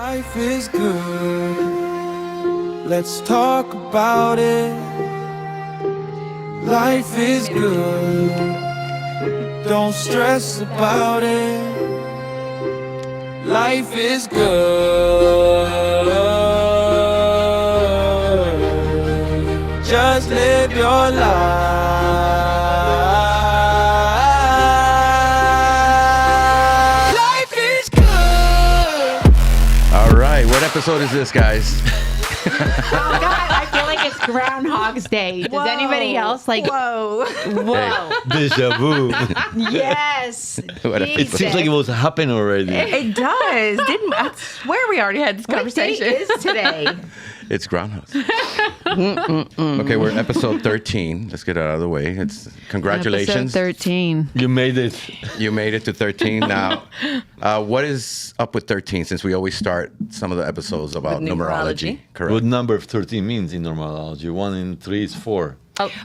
Life is good. Let's talk about it. Life is good. Don't stress about it. Life is good. Just live your life. Life is good. All right, what episode is this, guys? Oh God, I feel like it's Groundhog's Day. Does anybody else like? Whoa. Whoa! Deja vu. Yes. It seems like it was happening already. It does. I swear we already had this What day conversation. is today? It's Groundhog. Okay, we're episode 13. Let's get it out of the way. It's congratulations. Episode 13. You made it. You made it to 13. Now, what is up with 13? Since we always start some of the episodes about With numerology. numerology. Correct. What number of 13 means in numerology? 1 in 3 is 4.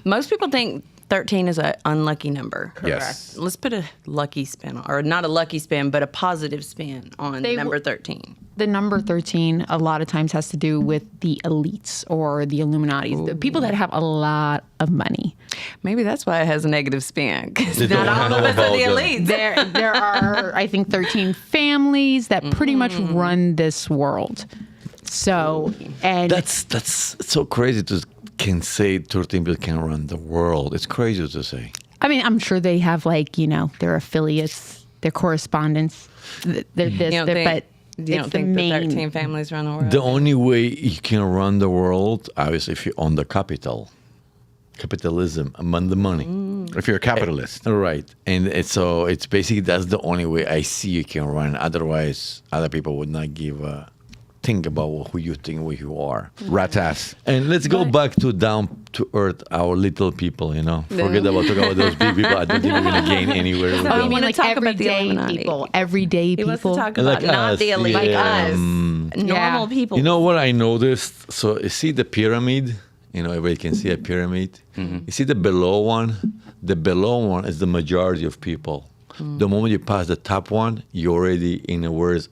Most people think 13 is an unlucky number. Yes. Let's put a lucky spin on, or not a lucky spin, but a positive spin on number 13. The number 13 a lot of times has to do with the elites or the Illuminatis, the people that have a lot of money. Maybe that's why it has a negative spin, because They not don't all know of us are about the them. elites. There are, I think, 13 families that pretty much run this world. So, and That's so crazy to can say 13 people can run the world. It's crazy to say. I mean, I'm sure they have their affiliates, their correspondents, they're this, You don't they're, think, but you it's don't the think main. the 13 families run the world? The only way you can run the world, obviously, if you own the capital. Capitalism, among the money. If you're a capitalist. Right. And it's basically that's the only way I see you can run. Otherwise, other people would not give a think about who you think who you are. Rat ass. And let's go back to down to earth, our little people, Forget about talking about those big people. I don't think we're going to gain anywhere. with Oh, them. you mean wanna like talk about the everyday Illuminati. people, everyday He people. wants to talk about Like not us, the elite, yeah. like us, Yeah. normal people. You know what I noticed? So you see the pyramid? Everybody can see a pyramid. You see the below one? The below one is the majority of people. The moment you pass the top one, you're already in a worse,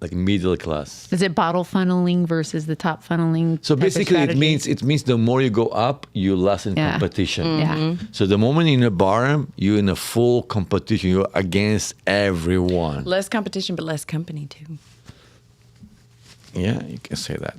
like middle class. Is it bottle funneling versus the top funneling? So type of basically, strategy? it means the more you go up, you less in Yeah. competition. Yeah. So the moment you're in a bottom, you're in a full competition. You're against everyone. Less competition, but less company, too. Yeah, you can say that.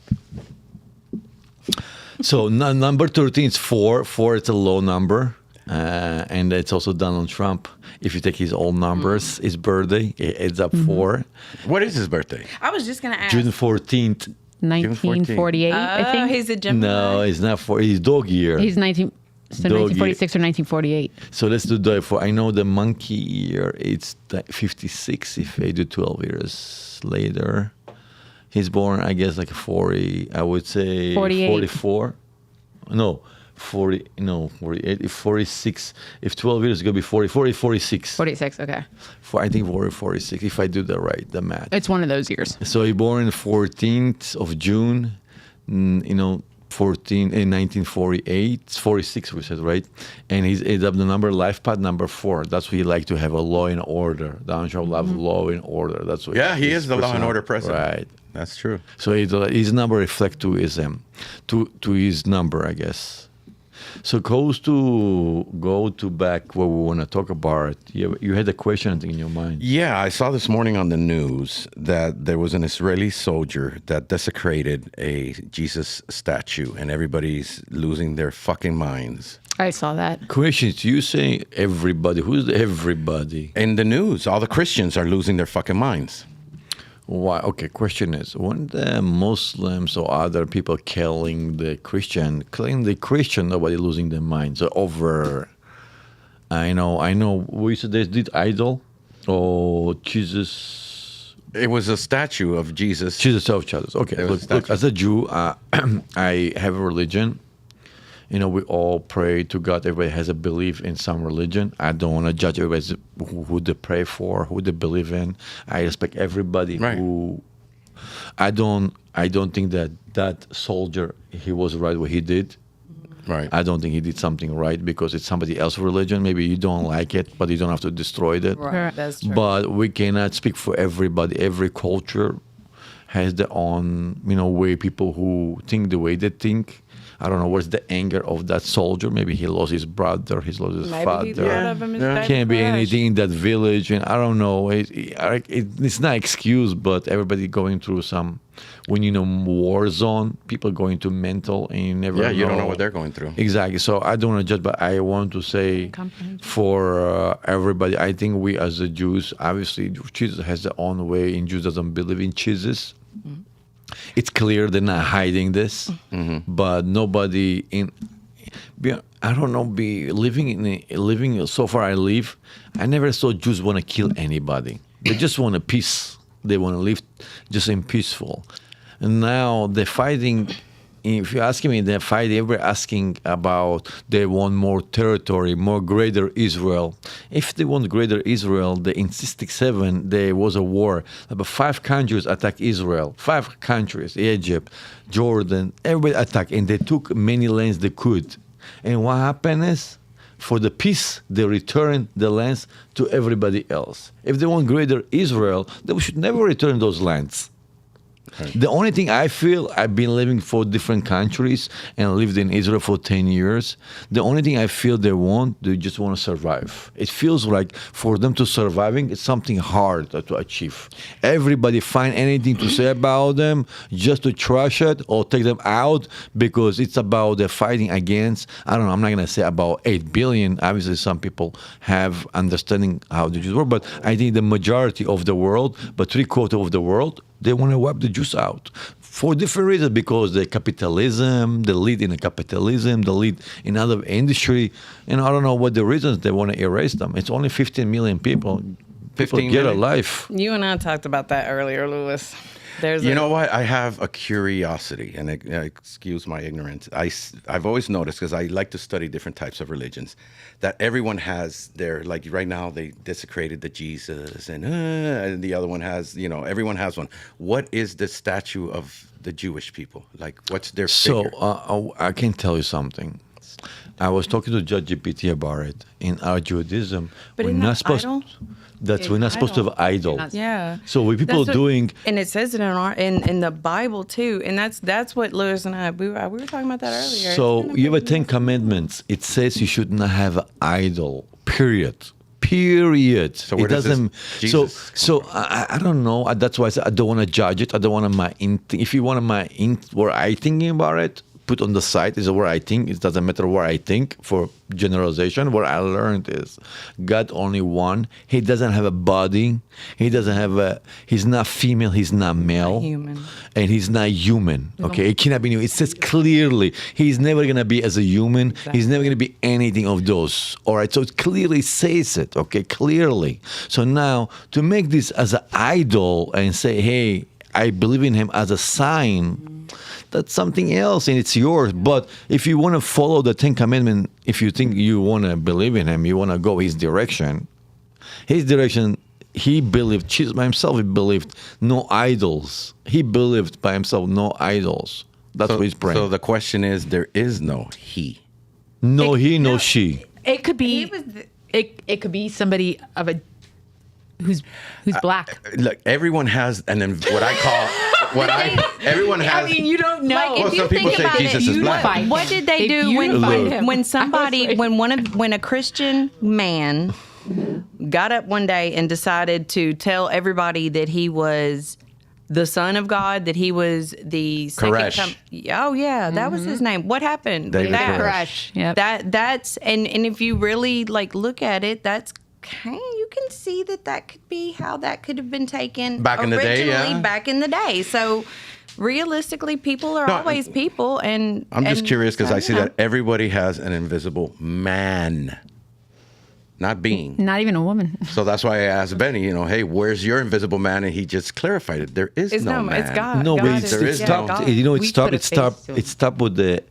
So number 13 is 4. 4 is a low number. And it's also Donald Trump. If you take his old numbers, his birthday, it adds up 4. What is his birthday? I was just going to ask. June 14th. 1948, I think. He's a Gemini. No, it's not 4. It's dog year. He's 1946 or 1948. So let's do that for. I know the monkey year, it's 56 if I do 12 years later. He's born, I guess, like 40, I would say 48. 44. No, 40, no, 48, if 46. If 12 years, it's going to be 40, 46. 46, okay. I think 46, if I do the math. It's one of those years. So he born 14th of June, 1948. It's 46, we said, right? And he's up the number, life path number 4. That's what he like to have a law and order. Donald Trump loves law and order. That's what. Yeah, he his is the law and personal- order president. Right. That's true. So his number reflect to his to his number, I guess. So go to back what we want to talk about. You had a question I think, in your mind. Yeah, I saw this morning on the news that there was an Israeli soldier that desecrated a Jesus statue, and everybody's losing their fucking minds. I saw that. Questions? You say everybody. Who's the everybody? In the news, all the Christians are losing their fucking minds. Why? Okay. Question is: when the Muslims or other people killing the Christian, nobody losing their minds. So over. I know. We said they did idol or Jesus. It was a statue of Jesus. Jesus of Jesus. Okay. It was a Look, statue. as a Jew, I have a religion. We all pray to God. Everybody has a belief in some religion. I don't want to judge everybody who they pray for, who they believe in. I respect everybody Right. who. I don't think that soldier, he was right what he did. Right. I don't think he did something right because it's somebody else's religion. Maybe you don't like it, but you don't have to destroy it. Right, that's true. But we cannot speak for everybody. Every culture has their own, way. People who think the way they think. I don't know what's the anger of that soldier. Maybe he lost his brother, he lost his father. Maybe he thought of him as bad Can't be trash. anything in that village, and I don't know. It's not excuse, but everybody going through some. When war zone, people going to mental, and you never. Yeah, you don't know what they're going through. Exactly. So I don't want to judge, but I want to say for everybody, I think we as the Jews, obviously, Jesus has their own way, and Jews doesn't believe in Jesus. It's clear they're not hiding this, but nobody I don't know. Living so far I live, I never saw Jews want to kill anybody. They just want a peace. They want to live just in peaceful. And now they're fighting. If you're asking me, they're fighting. Everybody asking about they want more territory, more greater Israel. If they want greater Israel, in 667 there was a war. About 5 countries attacked Israel. 5 countries: Egypt, Jordan. Everybody attacked, and they took many lands they could. And what happened is, for the peace, they return the lands to everybody else. If they want greater Israel, they should never return those lands. Right. The only thing I feel, I've been living for different countries and lived in Israel for 10 years. The only thing I feel they just want to survive. It feels like for them to surviving, it's something hard to achieve. Everybody find anything to say about them just to trash it or take them out because it's about they're fighting against, I don't know, I'm not going to say about 8 billion. Obviously, some people have understanding how the Jews work, but I think the majority of the world, but 3/4 of the world, they want to wipe the Jews out for different reasons, because the capitalism, they lead in the capitalism, they lead in other industry, and I don't know what the reasons they want to erase them. It's only 15 million people. People get a life. You and I talked about that earlier, Louis. You know what? I have a curiosity, and excuse my ignorance. I've always noticed, because I like to study different types of religions, that everyone has their, like right now they desecrated the Jesus, and the other one has, everyone has one. What is the statue of the Jewish people? Like, what's their figure? So I can tell you something. I was talking to Judge GPT about it. In our Judaism, we're not supposed. We're not supposed to have idol. Yeah. So what people are doing, and it says it in the Bible too, and that's what Louis and I we were talking about that earlier. So you have a 10 Commandments. It says you should not have an idol. Period. So where does Jesus so I don't know. That's why I said I don't want to judge it. I don't want to if you want where I thinking about it, put on the site is where I think. It doesn't matter where I think for generalization. What I learned is God only one. He doesn't have a body. He doesn't have he's not female. He's not male. Not human. And he's not human. Okay. It cannot be new. It says clearly he's never going to be as a human. Exactly. He's never going to be anything of those. All right. So it clearly says it. Okay. Clearly. So now to make this as an idol and say, hey, I believe in him as a sign, that's something else, and it's yours. But if you want to follow the 10 Commandments, if you think you want to believe in him, you want to go his direction, he believed, Jesus by himself, he believed no idols. He believed by himself no idols. That's what he's praying. So the question is, there is no he. No he, no she. It could be. It could be somebody of a who's black. Look, everyone has, and then everyone has. I mean, you don't know. Like, Well, if you some people think say about Jesus it, is black. what did they do when somebody when a Christian man got up one day and decided to tell everybody that he was the Son of God, that he was the Koresh. Oh yeah, that was his name. What happened? David with that? Koresh. Yep. That's and if you really look at it, that's you can see that could be how that could have been taken Back in the day, yeah. Back in the day. So realistically, people are always people, and I'm just curious because I see that everybody has an invisible man, not being. Not even a woman. So that's why I asked Benny, hey, where's your invisible man? And he just clarified it. There is no man. It's God. No, God but is- it stopped. God. It stopped with the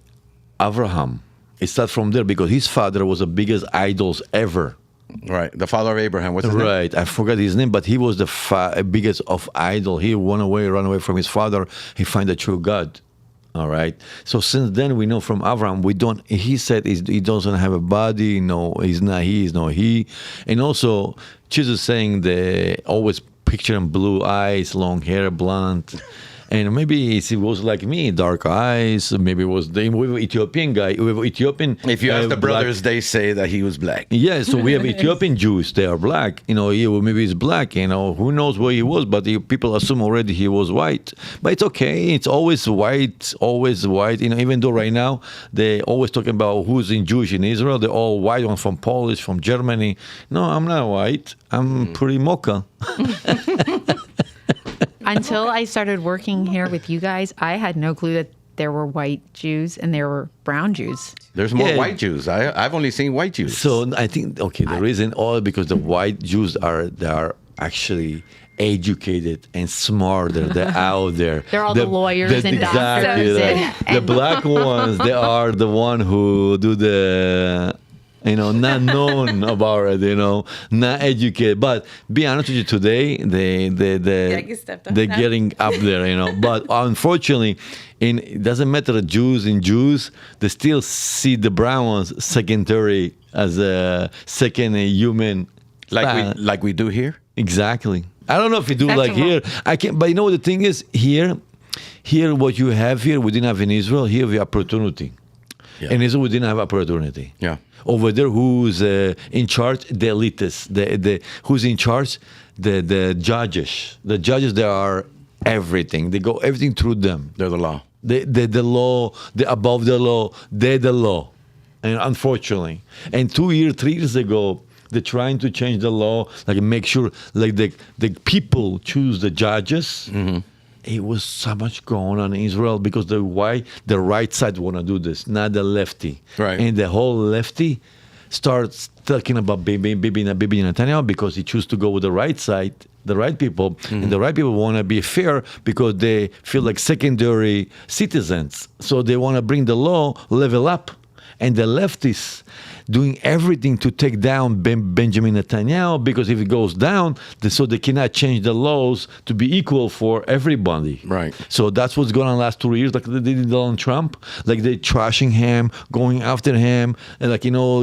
Abraham. It started from there because his father was the biggest idols ever. Right. The father of Abraham. What's his name? Right. I forgot his name, but he was the biggest of idol. He ran away from his father. He found the true God. All right. So since then, we know from Abraham, he said he doesn't have a body. No, he's not he, he's not he. And also, Jesus saying they always picture him blue eyes, long hair, blonde. And maybe it was like me, dark eyes. Maybe it was the Ethiopian guy. We have Ethiopian. If you ask the black- brothers, they say that he was black. Yeah, so we have Ethiopian Jews. They are black. Maybe he's black. Who knows where he was? But people assume already he was white. But it's okay. It's always white. Always white. Even though right now they always talking about who's in Jewish in Israel. They're all white. One from Polish, from Germany. No, I'm not white. I'm pretty mocha. Until I started working here with you guys, I had no clue that there were white Jews and there were brown Jews. There's more Yeah. white Jews. I've only seen white Jews. So I think the reason all because the white Jews are actually educated and smarter. They're out there. They're all the lawyers and exactly, doctors the black ones, they are the one who do the not known about it, not educated. But be honest with you, today they're getting up there, But unfortunately, it doesn't matter the Jews in Jews, they still see the brown ones secondary as a second human. like we do here. Exactly. I don't know if you do That's like here. I can, but the thing is here what you have here we didn't have in Israel. Here we have opportunity. Yeah. In Israel we didn't have opportunity. Yeah. Over there, who's in charge? The elitists. The who's in charge? The judges. The judges, they are everything. They go everything through them. They're the law. The law. The above the law. They're the law. And unfortunately, and 3 years ago, they're trying to change the law, like make sure, like the people choose the judges. Mm-hmm. It was so much going on in Israel because the right side want to do this, not the lefty. Right. And the whole lefty starts talking about Bibi Netanyahu because he choose to go with the right side, the right people, Mm-hmm. and the right people want to be fair because they feel like secondary citizens. So they want to bring the law level up. And the leftists doing everything to take down Benjamin Netanyahu because if it goes down, so they cannot change the laws to be equal for everybody. Right. So that's what's going on the last 2 years, like they did Donald Trump, like they're trashing him, going after him, and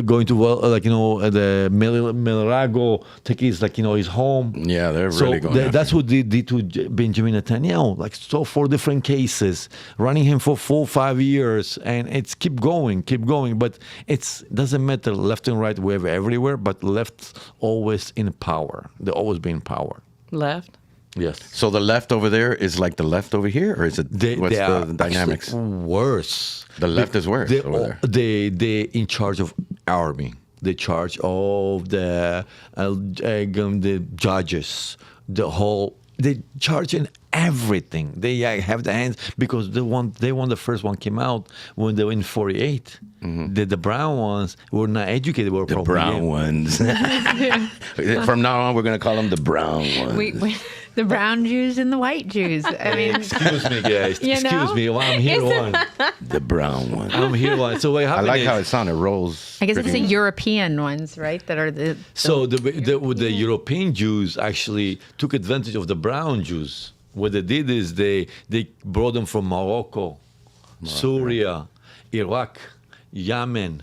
going to the Melrago, take his his home. Yeah, they're really going after That's what they did to Benjamin Netanyahu, 4 different cases, running him for 4-5 years, and it's keep going. But it doesn't matter left and right, we have everywhere, but left always in power. They always be in power. Left. Yes. So the left over there is like the left over here, or is it? What's the dynamics? Worse. The left is worse over there. They in charge of army. They charge of the judges. They charge in everything. They have the hands because they want the first one came out when they were in 48. Mm-hmm. The brown ones were not educated. Were The brown ones. From now on, we're going to call them the brown ones. The brown Jews and the white Jews. I mean, Excuse me, guys. You know? Excuse me. Well, I'm here one. The brown ones. I'm here one. So what I happened like is, how it sounded. Rolls. I guess it's the European ones, right? That are the the European Jews actually took advantage of the brown Jews. What they did is they brought them from Morocco, Syria, Iraq, Yemen,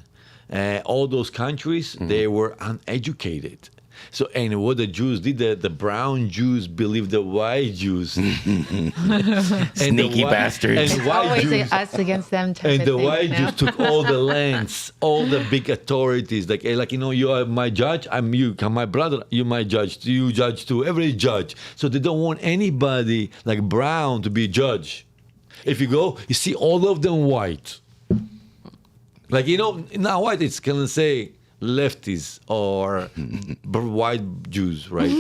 all those countries. Mm-hmm. They were uneducated. So, and what the Jews did, the brown Jews believed the white Jews. Sneaky bastards. And white always Jews, us against them. Type and of the thing, white you know? Jews took all the lands, all the big authorities. You are my judge, I'm you. My brother, you my judge. You judge too. Every judge. So they don't want anybody like brown to be judge. If you go, you see all of them white. Now white, it's gonna say lefties or white Jews, right?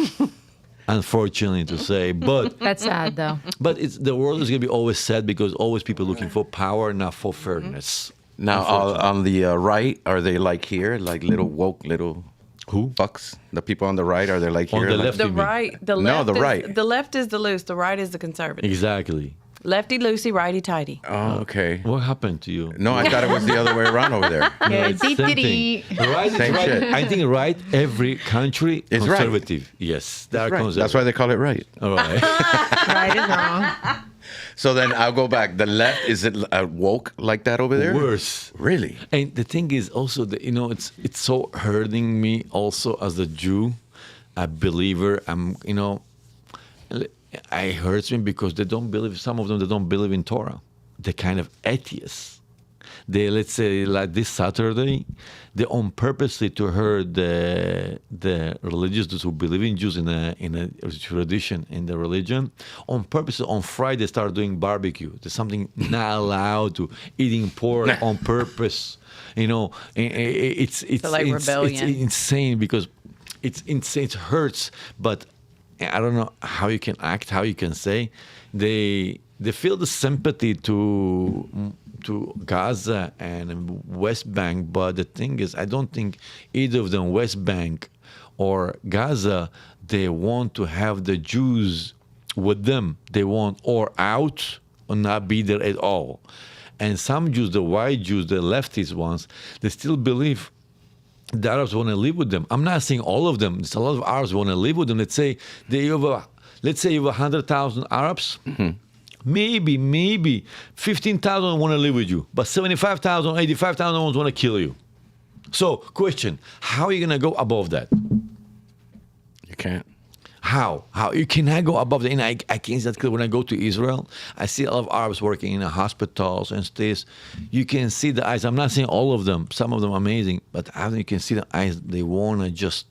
Unfortunately to say, but That's sad, though. but the world is gonna be always sad because always people looking for power, not for fairness. Now, on the right, are they like here, like little woke little Who? fucks? The people on the right, are they like On here? the like- left. The You mean? right. The No, left. the is, right. The left is the loose. The right is the conservative. Exactly. Lefty loosey, righty tighty. Oh, okay. What happened to you? No, I thought it was the other way around over there. Yeah, It's same dee-dee-dee. thing. Right, is Same right. shit. I think right. Every country It's right. conservative. Yes, they are Right. conservative. That's why they call it right. All right. Right is wrong. So then I'll go back. The left, is it woke like that over there? Worse. Really? And the thing is also that it's so hurting me also as a Jew, a believer. it hurts me because they don't believe. Some of them they don't believe in Torah. They're kind of atheists. They, let's say, like this Saturday, they on purposely to hurt the religious, those who believe in Jews in a tradition in the religion, on purpose. On Friday, start doing barbecue. There's something not allowed to eating pork on purpose. You know, it's like rebellion. It's insane because it's insane. It hurts, but I don't know how you can act, how you can say they feel the sympathy to Gaza and West Bank, but the thing is, I don't think either of them, West Bank or Gaza, they want to have the Jews with them. They want or out or not be there at all. And some Jews, the white Jews, the leftist ones, they still believe the Arabs want to live with them. I'm not saying all of them. There's a lot of Arabs want to live with them. Let's say you have 100,000 Arabs. Mm-hmm. Maybe 15,000 want to live with you, but 75,000, 85,000 want to kill you. So, question: how are you going to go above that? You can't. How you cannot go above that? And I can't see that because when I go to Israel, I see a lot of Arabs working in the hospitals and stays. You can see the eyes. I'm not saying all of them. Some of them are amazing, but you can see the eyes. They want to just.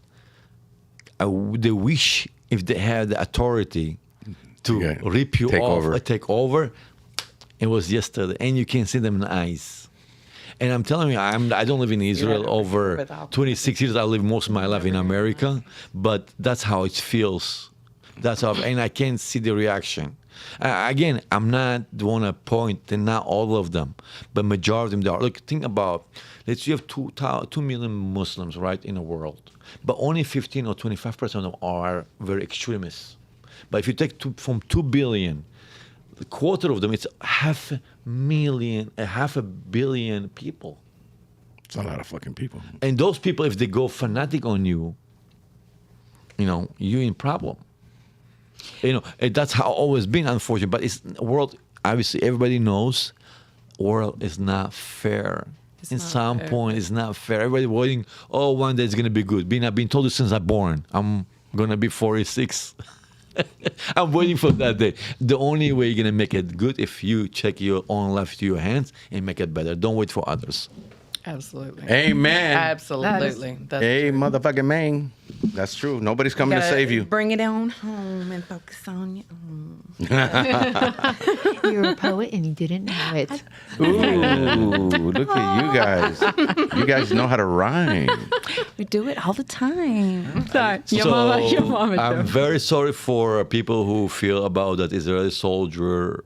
They wish if they had the authority to rip you off, take over. It was yesterday, and you can see them in the eyes. And I'm telling you, I don't live in Israel over 26 years. I live most of my life in America, but that's how it feels. That's how, and I can't see the reaction. Again, I'm not want to point. They're not all of them, but majority of them they are. Look, think about. You have 2 million Muslims, right, in the world, but only 15 or 25% of them are very extremists. But if you take from 2 billion, a quarter of them, it's 500 million people. It's a lot of fucking people. And those people, if they go fanatic on you, you're in problem. That's how it's always been, unfortunately. But it's world. Obviously, everybody knows, world is not fair. In some point, it's not fair. Everybody waiting. Oh, one day it's gonna be good. I've been told this since I'm born. I'm gonna be 46. I'm waiting for that day. The only way you're going to make it good if you check your own life to your hands and make it better. Don't wait for others. Absolutely. Amen. Absolutely. That's hey, true. motherfucking man. That's true. Nobody's coming to save you. Bring it on home and focus on your own. You're a poet and you didn't know it. Ooh, look at you guys. You guys know how to rhyme. We do it all the time. Sorry. Your mama. I'm very sorry for people who feel about that Israeli soldier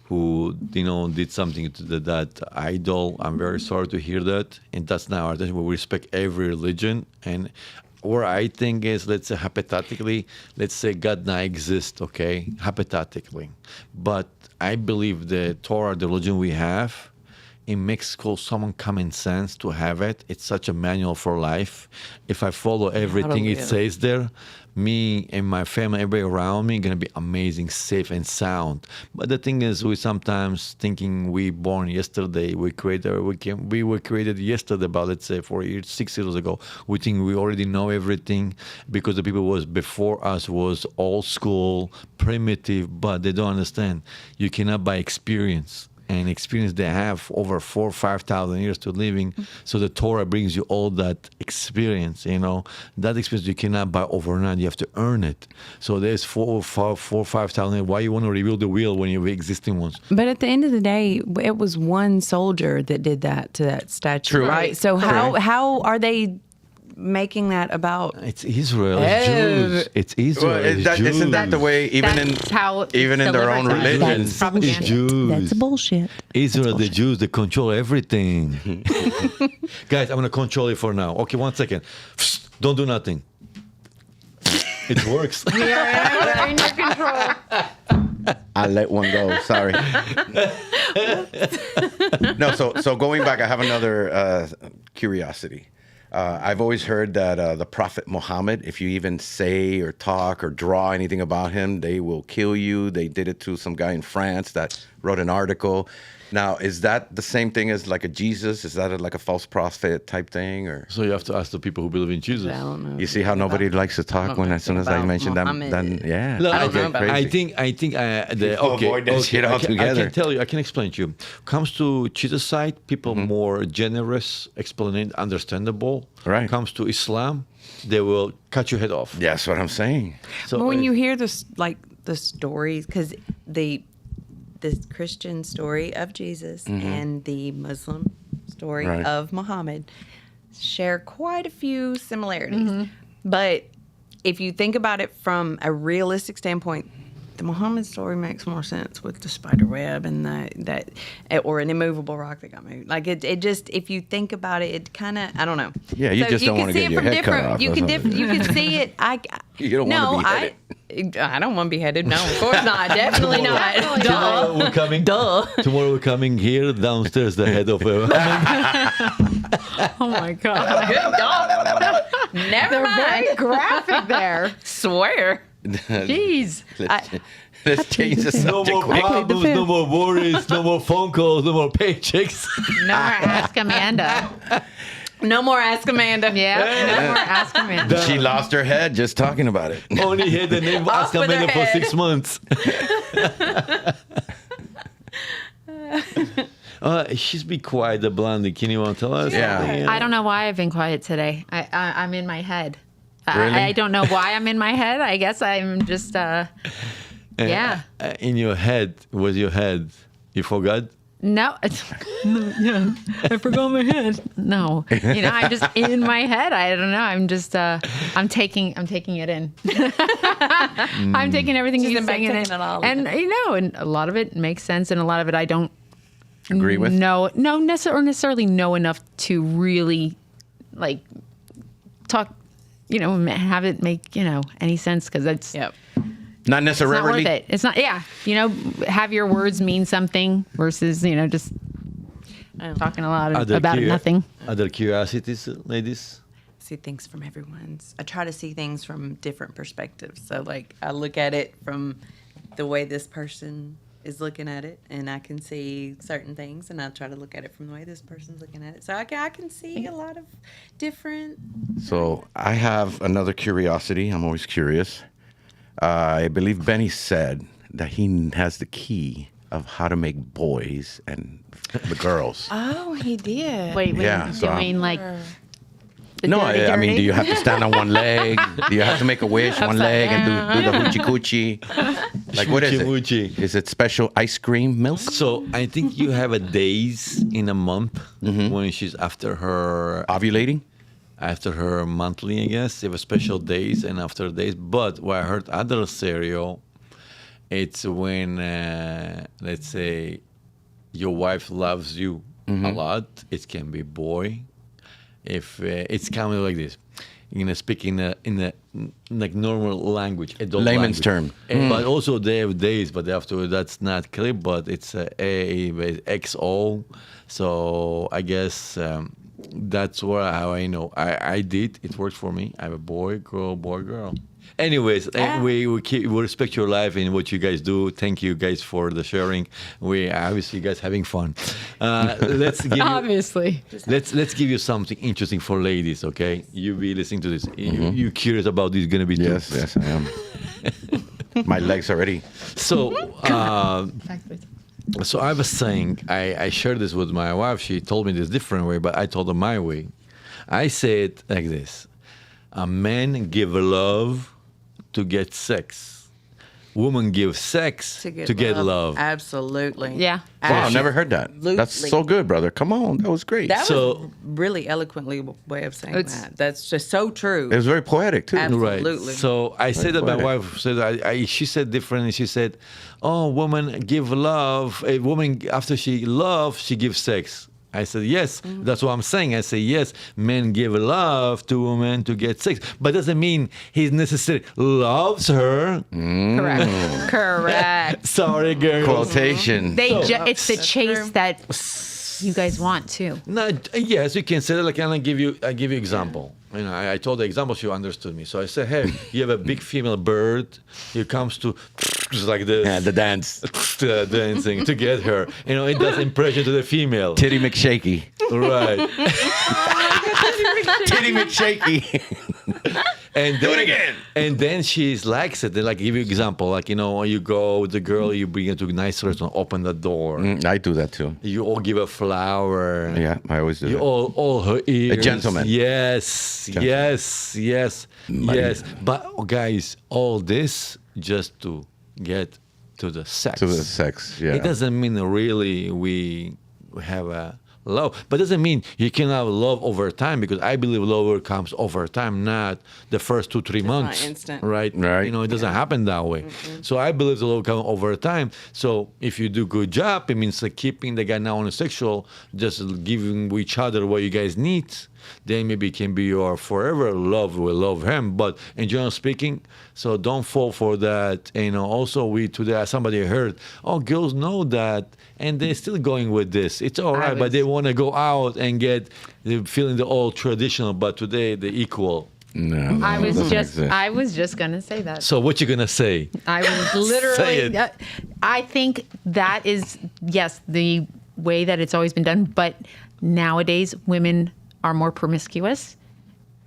who did something to that idol. I'm very sorry to hear that, and that's not our intention. We respect every religion, and where I think is, let's say hypothetically, let's say God not exists, okay, hypothetically, but I believe the Torah, the religion we have, in Mexico, someone common sense to have it. It's such a manual for life. If I follow everything it says there, me and my family, everybody around me, gonna be amazing, safe and sound. But the thing is, we sometimes thinking we born yesterday. We were created yesterday, about let's say 6 years ago. We think we already know everything because the people was before us was old school, primitive, but they don't understand. You cannot buy experience. And experience they have over 4,000 or 5,000 years to living. So the Torah brings you all that experience, that experience you cannot buy overnight. You have to earn it. So there's 4,000 or 5,000. Why you want to rebuild the wheel when you have existing ones? But at the end of the day, it was one soldier that did that to that statue, True. right? So how are they making that about? It's Israel. It's Jews. It's Israel. Well, it's Jews. Isn't that the way? Even in their own religions, It's Jews. That's bullshit. Israel, the Jews, they control everything. Guys, I'm gonna control it for now. Okay, 1 second. Don't do nothing. It works. You're in your control. I let one go. Sorry. No. So going back, I have another curiosity. I've always heard that the Prophet Muhammad, if you even say or talk or draw anything about him, they will kill you. They did it to some guy in France that wrote an article. Now, is that the same thing as like a Jesus? Is that like a false prophet type thing, or? So you have to ask the people who believe in Jesus. I don't know. You see how nobody likes to talk when as soon as I mention them, then yeah. No, I don't know about I think the avoid that shit altogether. I can tell you. I can explain to you. Comes to Jesus side, people more generous, explain, understandable. Right. Comes to Islam, they will cut your head off. Yeah, that's what I'm saying. So But when you hear this, like the stories, because this Christian story of Jesus and the Muslim story Right. of Muhammad share quite a few similarities. But if you think about it from a realistic standpoint, the Muhammad story makes more sense with the spider web and that or an immovable rock that got moved. Like it just, if you think about it, it kind of, I don't know. Yeah, you just don't can wanna see get it your from head cut different- off You or can something. you can see it. You don't wanna be headed. I don't want to be headed. No, of course not. Definitely not. Tomorrow Duh. we're coming. Duh. Tomorrow we're coming here downstairs. The head of Oh my God. Good God. Never They're very mind. graphic there. Swear. Jeez. Let's change the no subject more quick. problems, no more worries, no more phone calls, no more paychecks. No more Ask Amanda. No more Ask Amanda. Yeah, no more Ask Amanda. She lost her head just talking about it. Only had the name Off Ask with her Amanda for head. 6 months. She's be quiet, the blondie. Can you want to tell us? Yeah. something? I don't know why I've been quiet today. I'm in my head. Really? I don't know why I'm in my head. I guess I'm just, yeah. In your head, was your head? You forgot? No, yeah, I forgot my head. No, I'm just in my head. I don't know. I'm just, I'm taking it in. I'm taking everything She's you're in back saying taking it all in. and and a lot of it makes sense, and a lot of it I don't Agree with? necessarily know enough to really like talk, have it make any sense, because it's. Yep. Not It's not necessarily. worth it. It's not, have your words mean something versus, just talking a lot about nothing. Other curiosities, ladies? See things from everyone's. I try to see things from different perspectives. So, like, I look at it from the way this person is looking at it, and I can see certain things, and I try to look at it from the way this person's looking at it. So I can see a lot of different. So I have another curiosity. I'm always curious. I believe Beny said that he has the key of how to make boys and the girls. Oh, he did. Wait, Yeah, do so you I'm- mean like the No, dirty, I mean, dirty? do you have to stand on one leg? Do you have to make a wish one leg and do the hoochie coochie? Like, what is it? Schmoochie. Is it special ice cream milk? So I think you have a days in a month when she's after her monthly, I guess. You have a special days and after days. But what I heard other cereal, it's when, let's say, your wife loves you a lot. It can be boy. If it's kind of like this, speak in a like normal language, adult Layman's language. term. But also they have days, but after that's not clear. But it's XO. So I guess that's how I know. I did. It worked for me. I have a boy, girl. Anyways, we respect your life and what you guys do. Thank you guys for the sharing. We obviously you guys having fun. Let's give Obviously. let's give you something interesting for ladies. Okay, you be listening to this. You curious about this? Gonna be too. Yes, I am. My legs are ready. So. So I was saying, I shared this with my wife. She told me this different way, but I told her my way. I say it like this: a man give love to get sex. Woman give sex to get love. Absolutely. Yeah. Wow, I've never heard that. That's so good, brother. Come on, that was great. That So- was really eloquently way of saying It's- that. That's just so true. It was very poetic too. Absolutely. Right. So I said that my poetic. wife said she said differently. She said, "Oh, woman give love. A woman after she loves, she gives sex." I said, "Yes, that's what I'm saying." I say, "Yes, men give love to women to get sex, but doesn't mean he necessarily loves her." Correct. Correct. Sorry, girl. Quotation. It's the chase true. that you guys want too. No, yes, you can say that. Like, I give you example. I told the example, she understood me. So I said, hey, you have a big female bird. It comes to just like this. Yeah, the dance. Dancing to get her. It does impression to the female. Titty McShaky. Right. Titty McShaky. And Do then, it again. And then she likes it. They give you example, you go with the girl, you bring her to a nice restaurant, open the door. I do that too. You all give a flower. Yeah, I always do You that. all her ears. A gentleman. Yes, yes. But guys, all this just to get to the sex. To the sex, yeah. It doesn't mean really we have a love, but doesn't mean you can have love over time, because I believe love comes over time, not the first 2-3 months. not instant. Right. It doesn't happen that way. So I believe the love comes over time. So if you do good job, it means keeping the guy non-sexual, just giving each other what you guys need. Then maybe it can be your forever love. Will love him, but in general speaking, so don't fall for that. Also we today somebody heard, girls know that, and they're still going with this. It's all right, but they want to go out and get feeling the old traditional. But today they're equal. No, I was doesn't just exist. I was just gonna say that. So what you gonna say? I was Say literally. it. I think that is, yes, the way that it's always been done. But nowadays, women are more promiscuous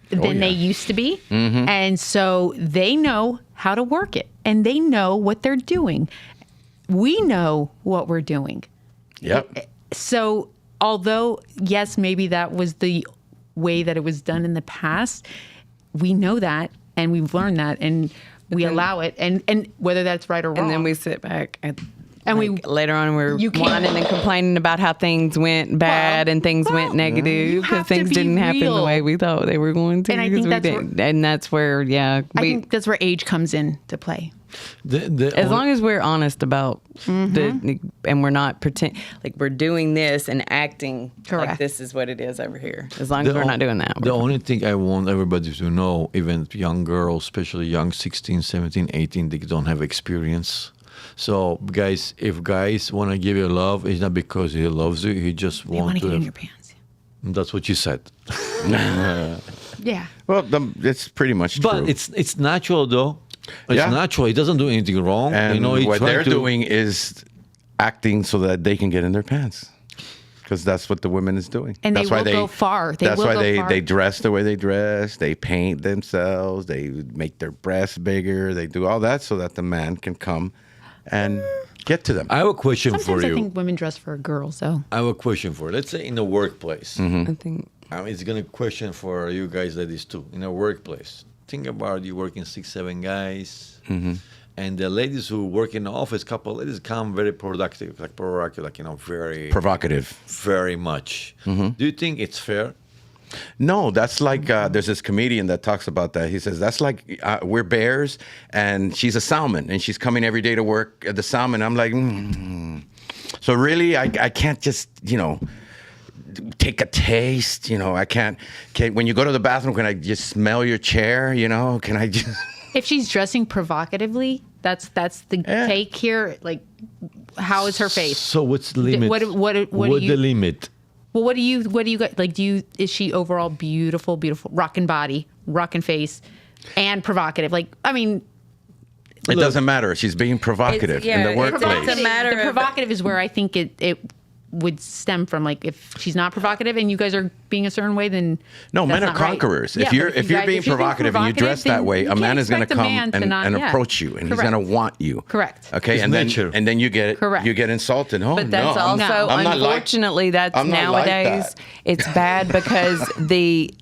than they used to be, and so they know how to work it, and they know what they're doing. We know what we're doing. Yep. So although, yes, maybe that was the way that it was done in the past, we know that, and we've learned that, and we allow it, and whether that's right or wrong. And then we sit back and later on we're You can't- whining and complaining about how things went bad and things went you negative because have to things be didn't happen the real. way we thought they were going to. And I think 'cause we that's where- didn't. And that's where, I think that's where age comes in to play. as long as we're honest about and we're not pretend like we're doing this and acting like Correct. this is what it is over here. As long as we're not doing that. The we're only thing I want everybody to know, even young girls, especially young 16, 17, 18, they don't have experience. So, guys, if guys want to give you love, it's not because he loves you. He just They want wants to to. get in your pants. That's what you said. Yeah. Well, it's pretty much true. But it's natural, though. It's Yeah. natural. He doesn't do anything wrong. And he's what trying they're to- doing is acting so that they can get in their pants. Because that's what the women is doing. And they that's why will go far. They that's will why go far. they dress the way they dress. They paint themselves. They make their breasts bigger. They do all that so that the man can come and get to them. I have a question Sometimes for I you. think women dress for a girl, so. I have a question for you. Let's say in the workplace. Mm-hmm. I think It's going to question for you guys ladies too. In a workplace, think about you working 6-7 guys, and the ladies who work in the office, couple of ladies come very productive, very Provocative. very much. Do you think it's fair? No, that's like there's this comedian that talks about that. He says that's like we're bears and she's a salmon and she's coming every day to work at the salmon. I'm like, So really, I can't just take a taste. I can't. When you go to the bathroom, can I just smell your chair? Can I just? If she's dressing provocatively, that's the take here. Like, how is her face? So what's the limit? What do What's you- the limit? Well, what do you got? Like, is she overall beautiful, rockin' body, rockin' face, and provocative? Like, I mean, It doesn't matter. She's being provocative in the workplace. It's a matter the of- provocative is where I think it would stem from. Like, if she's not provocative and you guys are being a certain way, then No, that's men are not right. conquerors. Yeah, If you're but if you're being provocative and you dress that then way, you a man can't is going to expect a come man to not- and yeah. approach you, and Correct. he's going to want you. Correct. Okay, It's and nature. then you get Correct. you get insulted. Oh But that's no, also, I'm not like- unfortunately, that's I'm not like nowadays, that. it's bad because the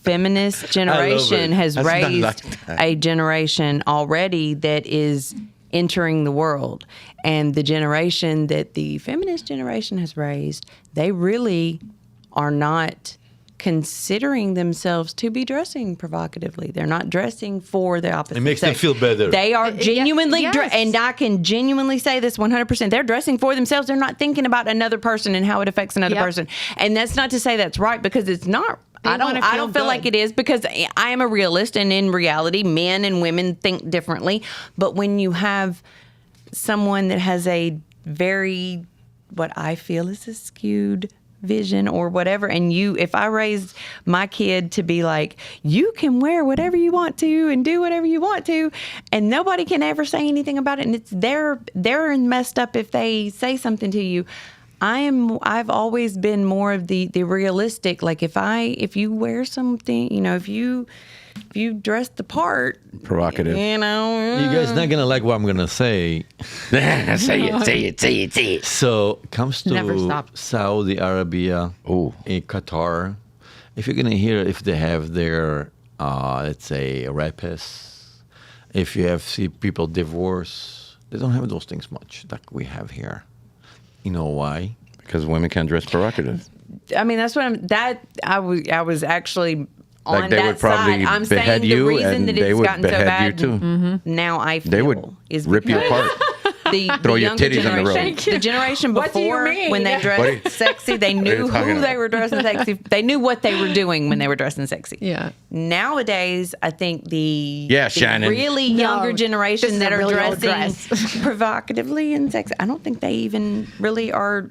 feminist generation has That's not raised like that. a generation already that is entering the world. And the generation that the feminist generation has raised, they really are not considering themselves to be dressing provocatively. They're not dressing for the opposite It makes them sex. feel better. They are genuinely, yes. and I can genuinely say this 100%. They're dressing for themselves. They're not thinking about another person and how it affects another Yep. person. And that's not to say that's right, because it's not. They I wanna don't feel feel like good. it is, because I am a realist, and in reality, men and women think differently. But when you have someone that has a very, what I feel is a skewed vision or whatever. And if I raised my kid to be like, you can wear whatever you want to and do whatever you want to, and nobody can ever say anything about it, and it's they're messed up if they say something to you. I've always been more of the realistic. Like if you wear something, if you dress the part, Provocative. You guys not gonna like what I'm gonna say. Say it. So comes Never to stop. Saudi Arabia, in Qatar. If you're gonna hear if they have their let's say rapists, if you see people divorce, they don't have those things much like we have here. You know why? Because women can't dress provocative. I mean, that's what I was actually on Like they that would probably side. I'm behead saying the you, reason and that they it's would gotten so behead bad you too. now I feel They would is rip you because apart. Throw your younger titties on the road. generation- The generation What do you before, mean? when they dressed sexy, they knew you talking who they about? were dressing sexy. They knew what they were doing when they were dressing sexy. Yeah. Nowadays, I think the Shannon. really younger this generation is that a are really old dressing dress. provocatively and sexy, I don't think they even really are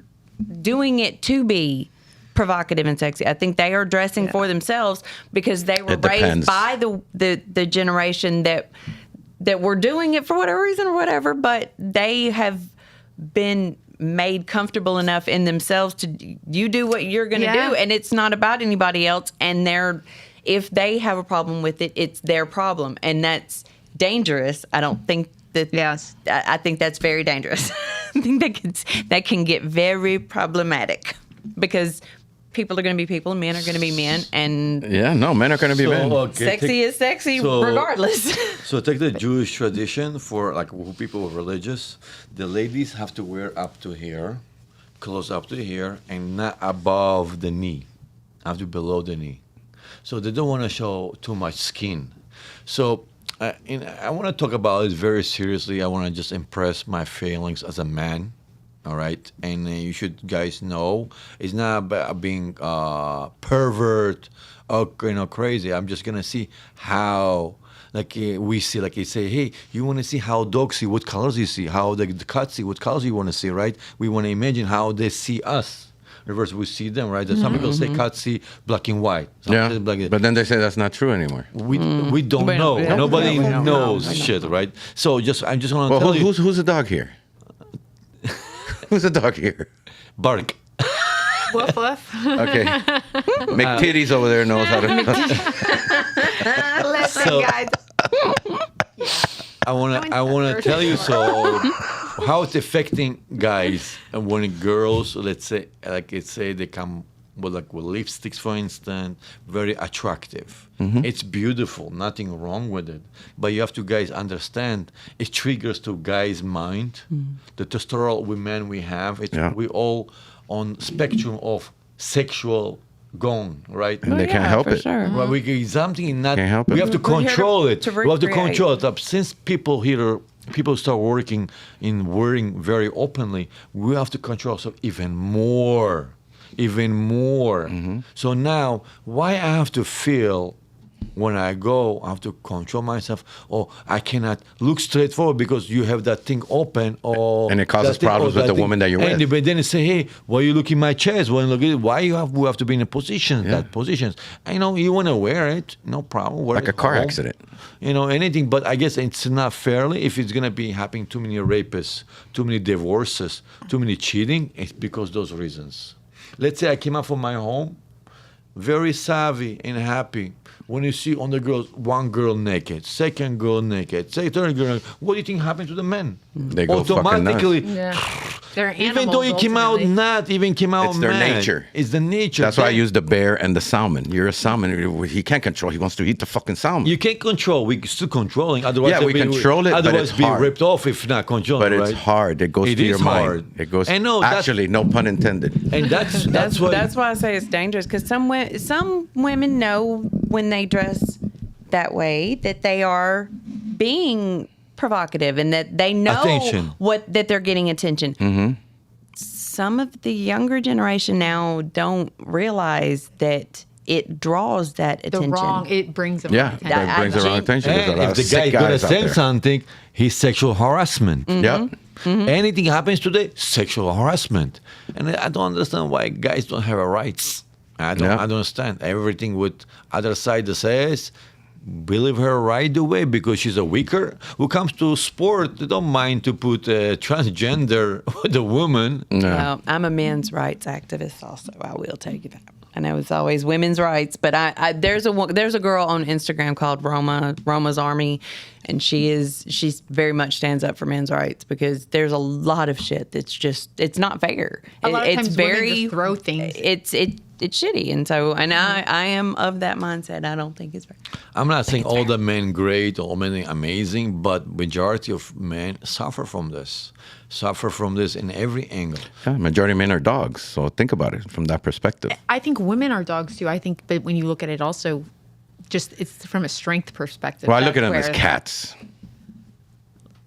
doing it to be provocative and sexy. I think they are dressing for themselves because they were It depends. raised by the generation that were doing it for whatever reason or whatever, but they have been made comfortable enough in themselves to you do what you're going to Yeah. do, and it's not about anybody else. And if they have a problem with it, it's their problem, and that's dangerous. I don't think that. Yes. I think that's very dangerous. I think that can get very problematic because people are going to be people, and men are going to be men, and Yeah, no, men are going to be men. sexy is sexy so- regardless. So take the Jewish tradition for like who people are religious. The ladies have to wear up to here, close up to here, and not above the knee. Have to be below the knee. So they don't want to show too much skin. So I want to talk about it very seriously. I want to just impress my feelings as a man. All right, and you should guys know it's not about being pervert or crazy. I'm just gonna see how we see, like you say, hey, you want to see how dogs see, what colors you see, how the cats see, what colors you want to see, right? We want to imagine how they see us. Reverse, we see them, right? Some people say cats see black and white. Some Yeah, say black and- but then they say that's not true anymore. we don't know. yeah, Nobody we don't knows know. shit, right? So I just want to Well, tell you, who's the dog here? Who's the dog here? bark. Woof woof. Okay. McTitties over there knows how to. Listen, So- guys. I wanna tell you how it's affecting guys and when girls, let's say, they come with lipsticks, for instance, very attractive. It's beautiful, nothing wrong with it. But you have to guys understand it triggers to guys' mind. The testosterone we have, we all on spectrum of sexual gone, right? And they can't help for it. Sure. Well, we get something not. Can't help we it. have to We're here control it. to We have to recreate. control it. Since people start working in wearing very openly, we have to control ourselves even more. So now, why I have to feel when I go, I have to control myself, or I cannot look straight forward because you have that thing open, or And it causes that thing, problems or with that the woman that you're and with. But then they say, hey, why you look in my chest? Why we have to be in a position, that positions. I know you want to wear it, no problem. Wear Like it a car home. accident. Anything. But I guess it's not fairly if it's gonna be happening. Too many rapists, too many divorces, too many cheating. It's because those reasons. Let's say I came out from my home, very savvy and happy. When you see on the girls, one girl naked, second girl naked, third girl naked, what do you think happened to the men? They go fucking nuts. automatically. They're Even though you came out It's their mad, nature. It's the nature. That's why I They- use the bear and the salmon. You're a salmon. He can't control. He wants to eat the fucking salmon. You can't control. We still controlling. Otherwise, Yeah, we control it, but Otherwise, it's be hard. ripped off if not controlling. But it's right? hard. It goes It to your is mind. hard. It goes. I know, that's- Actually, no pun intended. And that's why. That's why I say it's dangerous because some women know when they dress that way that they are being provocative and that they know Attention. that they're getting attention. Some of the younger generation now don't realize that it draws that The attention. wrong, it brings them. Yeah, attention. that brings the wrong attention. There's a And lot if of the guy sick is gonna guys out say there. something, he's sexual harassment. Yep. Anything happens today, sexual harassment. And I don't understand why guys don't have rights. I don't understand. Everything with other side that says, believe her right away because she's a weaker. Who comes to sport, they don't mind to put a transgender with a woman. Well, I'm a men's rights activist also. I will tell you that. I know it's always women's rights, but there's a girl on Instagram called Roma's Army, and she very much stands up for men's rights because there's a lot of shit that's it's not fair. A lot of it's times women just throw things. It's shitty, and so I am of that mindset. I don't think it's fair. I'm not saying all the men great, all men amazing, but majority of men suffer from this in every angle. Yeah, majority of men are dogs. So think about it from that perspective. I think women are dogs too. I think, but when you look at it also, just it's from a strength perspective. Well, I look at them That's as where- cats.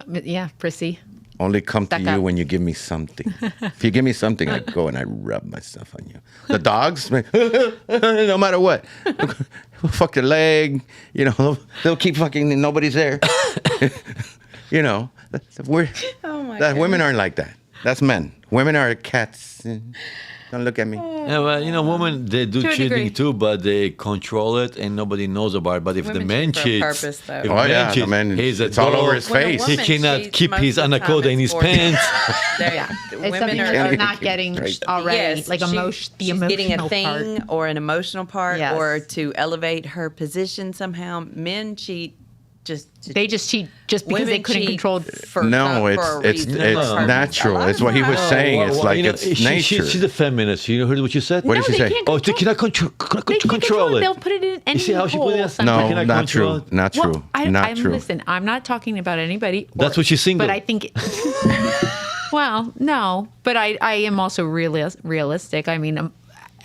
Yeah, prissy. Only come to Stuck you up. when you give me something. If you give me something, I go and I rub myself on you. The dogs, man, no matter what, fuck your leg. You know, they'll keep fucking. And nobody's there. You know, women aren't like that. That's men. Women are cats. Don't look at me. Yeah, well, you know, women, they do To a cheating degree. too, but they control it and nobody knows about it. But if the Women man cheat for a cheats, purpose, though. if Oh, man yeah, the cheats, man, he's a it's all dog. over his When a face. woman He cannot cheats, keep most his of the time anaconda in it's his for- pants. It's Women something are you're not getting already, Yes, like the she's emotional getting a thing part. or an emotional part, Yes. or to elevate her position somehow. Men cheat They just cheat just because they women couldn't cheat control. for No, for it's a it's reason. it's No. natural. It's what he was saying. It's Well, like you know, it's nature. She's a feminist. You heard what you said? What did she they say? can't Oh, control- they cannot They can't control it. They'll put it in any see how she put it? hole No, sometimes. No, cannot not control true. it. Not true. Well, Not true. Listen, I'm not talking about anybody. That's what she's single. But I think. Well, no, but I am also realistic. I mean,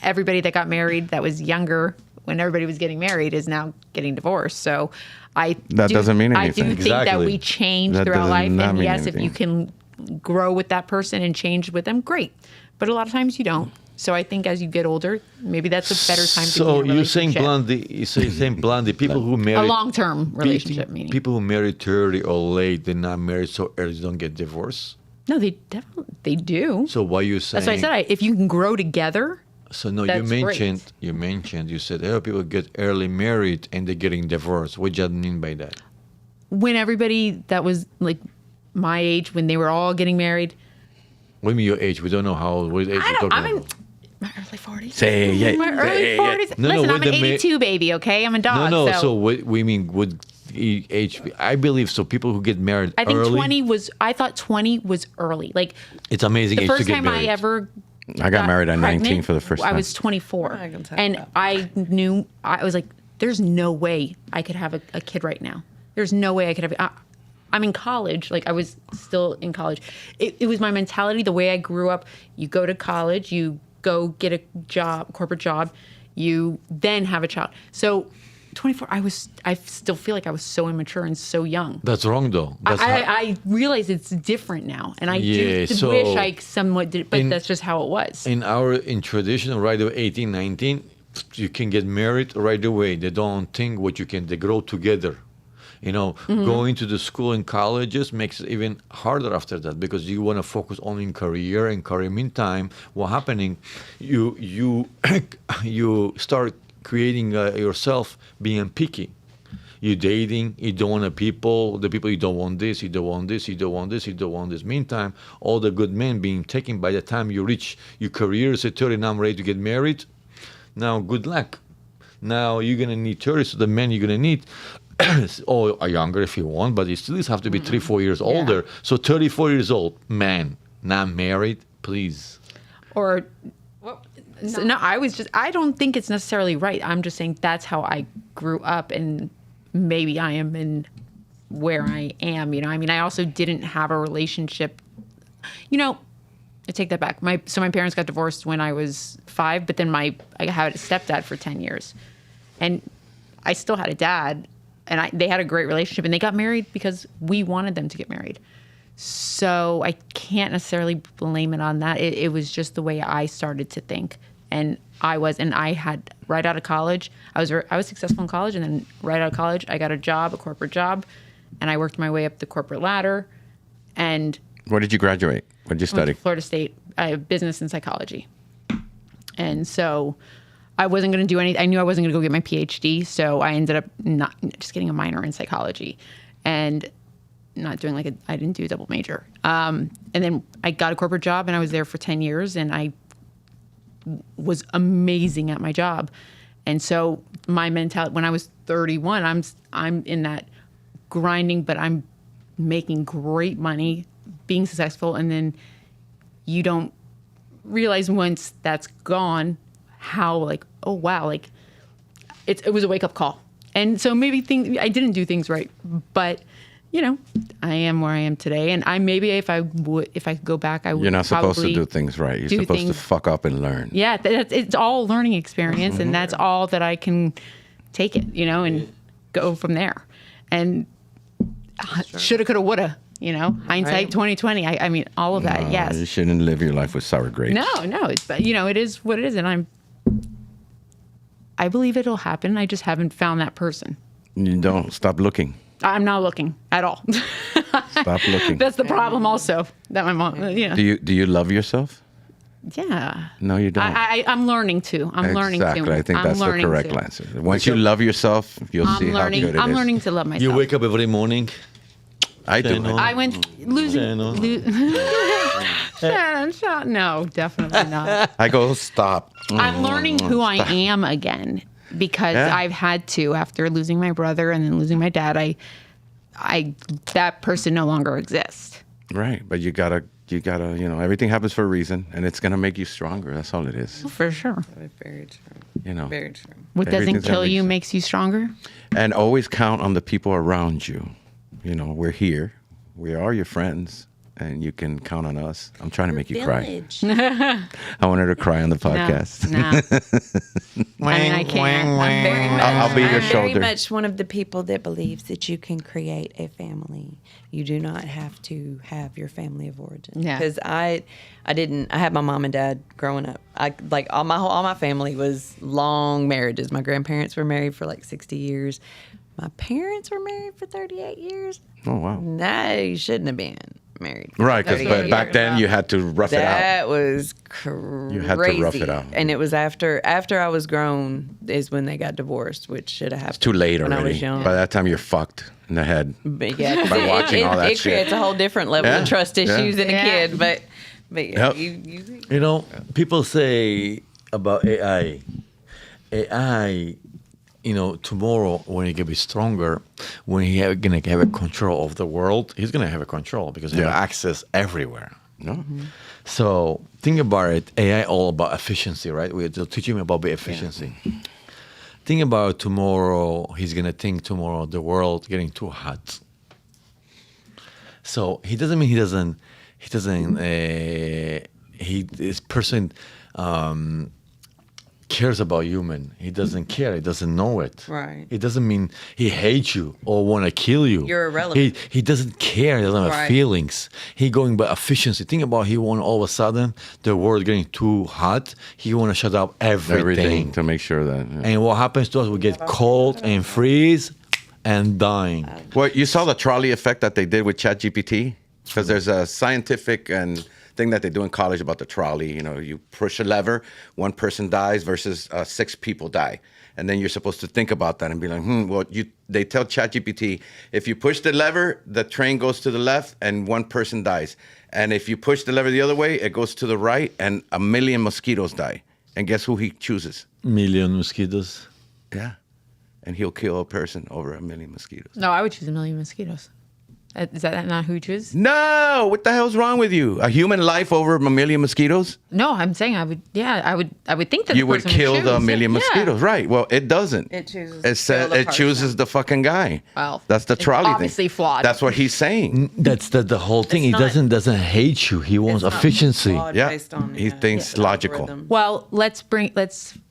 everybody that got married that was younger when everybody was getting married is now getting divorced. So That doesn't mean anything. I do think that Exactly. we change That throughout does life, not and mean yes, if anything. you can grow with that person and change with them, great. But a lot of times you don't. So I think as you get older, maybe that's a better time to be So in a you're saying relationship. blondie? You're saying blondie? People who A marry long-term relationship, meaning. people who marry 30 or late, they're not married so early, they don't get divorced. No, they definitely they do. So why you saying? That's why I said if you can grow together. So no, That's you said people get early married and they're getting divorced. What do you mean by that? When everybody that was like my age, when they were all getting married, What do you mean your age? We don't know how old. What age I you're don't. talking I'm in about? my early 40s. Say it. My early 40s. No, Listen, no, I'm with an the 82 baby. Okay, I'm a dog. No, So, so what we mean would age? I believe so. People who get married I think early. 20 was. I thought 20 was early. Like It's amazing the age to first get time married. I ever. I got married at 19 pregnant, for the first I time. was 24, I can tell and that. I knew I was like, "There's no way I could have a kid right now. There's no way I could have." I'm in college. Like I was still in college. It was my mentality. The way I grew up. You go to college. You go get a job, corporate job. You then have a child. So, 24. I still feel like I was so immature and so young. That's wrong though. That's I realize it's different now, and I Yeah, do so wish I somewhat did, but in- that's just how it was. in tradition, right away, 18, 19, you can get married right away. They don't think what you can. They grow together. You know, going to the school and colleges makes it even harder after that because you want to focus only in career and career. Meantime, what happening? You you start creating yourself being picky. You dating, you don't want the people you don't want this, you don't want this, you don't want this, you don't want this. Meantime, all the good men being taken by the time you reach your career, say 30, now I'm ready to get married. Now, good luck. Now you're gonna need 30, so the men you're gonna need or are younger if you want, but you still have to be 3-4 years older. So 34 years old, man, not married, please. Or no, I don't think it's necessarily right. I'm just saying that's how I grew up, and maybe I am in where I am. You know, I mean, I also didn't have a relationship. You know, I take that back. My parents got divorced when I was 5, but then I had a stepdad for 10 years, and I still had a dad, and they had a great relationship, and they got married because we wanted them to get married. So I can't necessarily blame it on that. It was just the way I started to think And I had right out of college, I was successful in college, and then right out of college, I got a corporate job, and I worked my way up the corporate ladder. And Where did you graduate? What did you study? Florida State, I have business and psychology. And so I wasn't going to do anything. I knew I wasn't going to go get my PhD, so I ended up not just getting a minor in psychology, and not doing I didn't do a double major. And then I got a corporate job, and I was there for 10 years, and I was amazing at my job. And so my mentality, when I was 31, I'm in that grinding, but I'm making great money, being successful, and then you don't realize once that's gone how oh wow, it was a wake-up call. And so maybe I didn't do things right, but I am where I am today, and if I could go back, I would. You're not supposed to do things right. You're supposed to fuck up and learn. Yeah, it's all a learning experience, and that's all that I can take it, and go from there. And shoulda, coulda, woulda. Hindsight 2020. I mean, all of that. Yes. You shouldn't live your life with sour grapes. No. It's it is what it is, and I believe it'll happen. I just haven't found that person. You don't stop looking. I'm not looking at all. Stop looking. That's the problem, also. That my mom. Do you love yourself? Yeah. No, you don't. I'm learning to. I'm learning to. Exactly. I think that's the correct answer. Once you love yourself, you'll see how good it is. I'm learning to love myself. You wake up every morning. I do. I went losing. No, definitely not. I go, stop. I'm learning who I am again, because I've had to, after losing my brother and then losing my dad. I that person no longer exists. Right, but you gotta, everything happens for a reason, and it's gonna make you stronger. That's all it is. For sure. Very true. Very true. What doesn't kill you makes you stronger. And always count on the people around you. We're here. We are your friends, and you can count on us. I'm trying to make you cry. I want her to cry on the podcast. No. I can't. I'll be your shoulder. I'm very much one of the people that believes that you can create a family. You do not have to have your family of origin. Yeah. Because I had my mom and dad growing up. All my family was long marriages. My grandparents were married for 60 years. My parents were married for 38 years. Oh, wow. No, you shouldn't have been married. Right, but back then you had to rough it out. That was crazy. You had to rough it out. And it was after I was grown is when they got divorced, which should have happened. It's too late already. When I was young. By that time, you're fucked in the head. But yeah, by watching all that it shit. creates a whole different level of trust issues in a kid. But yeah, Yep. People say about AI. Tomorrow when he can be stronger, when he's going to have a control of the world, he's going to have a control because he has access everywhere. No. Mm-hmm. So think about it. AI all about efficiency, right? We're teaching him about the efficiency. Yeah. Think about tomorrow. He's going to think tomorrow the world getting too hot. So he doesn't mean this person cares about human. He doesn't care. He doesn't know it. Right. It doesn't mean he hates you or want to kill you. You're irrelevant. He doesn't care. He doesn't have feelings. He going by efficiency. Think about he want all of a sudden the world getting too hot. He want to shut up everything to make sure that. Yeah. And what happens to us? We get cold and freeze and dying. Well, you saw the trolley effect that they did with ChatGPT, because there's a scientific thing that they do in college about the trolley. You push a lever, one person dies versus 6 people die. And then you're supposed to think about that and be like, they tell ChatGPT, if you push the lever, the train goes to the left and one person dies. And if you push the lever the other way, it goes to the right and 1 million mosquitoes die. And guess who he chooses? 1 million mosquitoes. Yeah. And he'll kill a person over 1 million mosquitoes. No, I would choose 1 million mosquitoes. Is that not who you choose? No, what the hell's wrong with you? A human life over 1 million mosquitoes? No, I'm saying I would. Yeah, I would think that you would kill the 1 million mosquitoes, right? Well, it doesn't. It chooses. It chooses the fucking guy. Well, that's the trolley obviously thing. Flawed. That's what he's saying. That's the whole thing. He doesn't hate you. He wants efficiency. Yeah, he thinks logical. Well, let's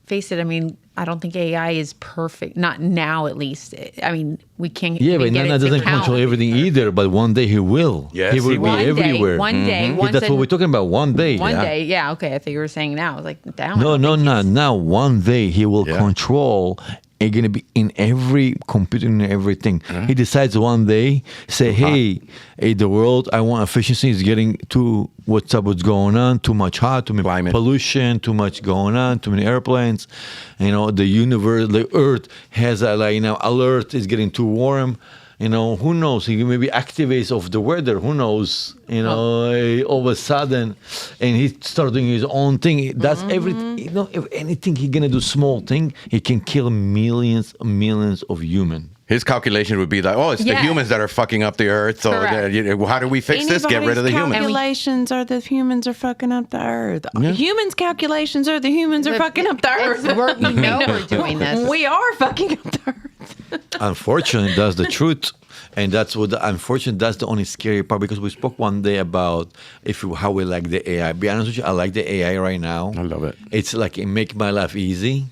face it. I mean, I don't think AI is perfect. Not now, at least. I mean, we can't. Yeah, even but get Nana it to doesn't count. control everything either. But one day he will. Yes, he will he be will. everywhere. One day. Yeah, Once that's what we're talking about. One day. One yeah. day. Yeah. Okay. I thought you were saying now. I was like, damn. No, now. One day he will Yeah. control. It's gonna be in every computer and everything. He decides one day, say, hey, the world, I want efficiency is getting too. What's going on? Too much hot, too much Climate. pollution, too much going on, too many airplanes. The universe, the Earth has a alert. It's getting too warm. Who knows? He maybe activates of the weather. Who knows? All of a sudden, and he starts doing his own thing. That's everything. If anything, he's gonna do small thing. He can kill millions of humans. His calculation would be like, oh, it's the Yeah. humans that are fucking up the earth. So Correct. how do we fix this? Get rid of the humans. Calculations are the humans are fucking up the earth. Humans' calculations are the humans are fucking up the earth. We know we're doing this. We are fucking up the earth. Unfortunately, that's the truth, and that's the only scary part. Because we spoke one day about how we like the AI. Be honest with you, I like the AI right now. I love it. It's like it make my life easy,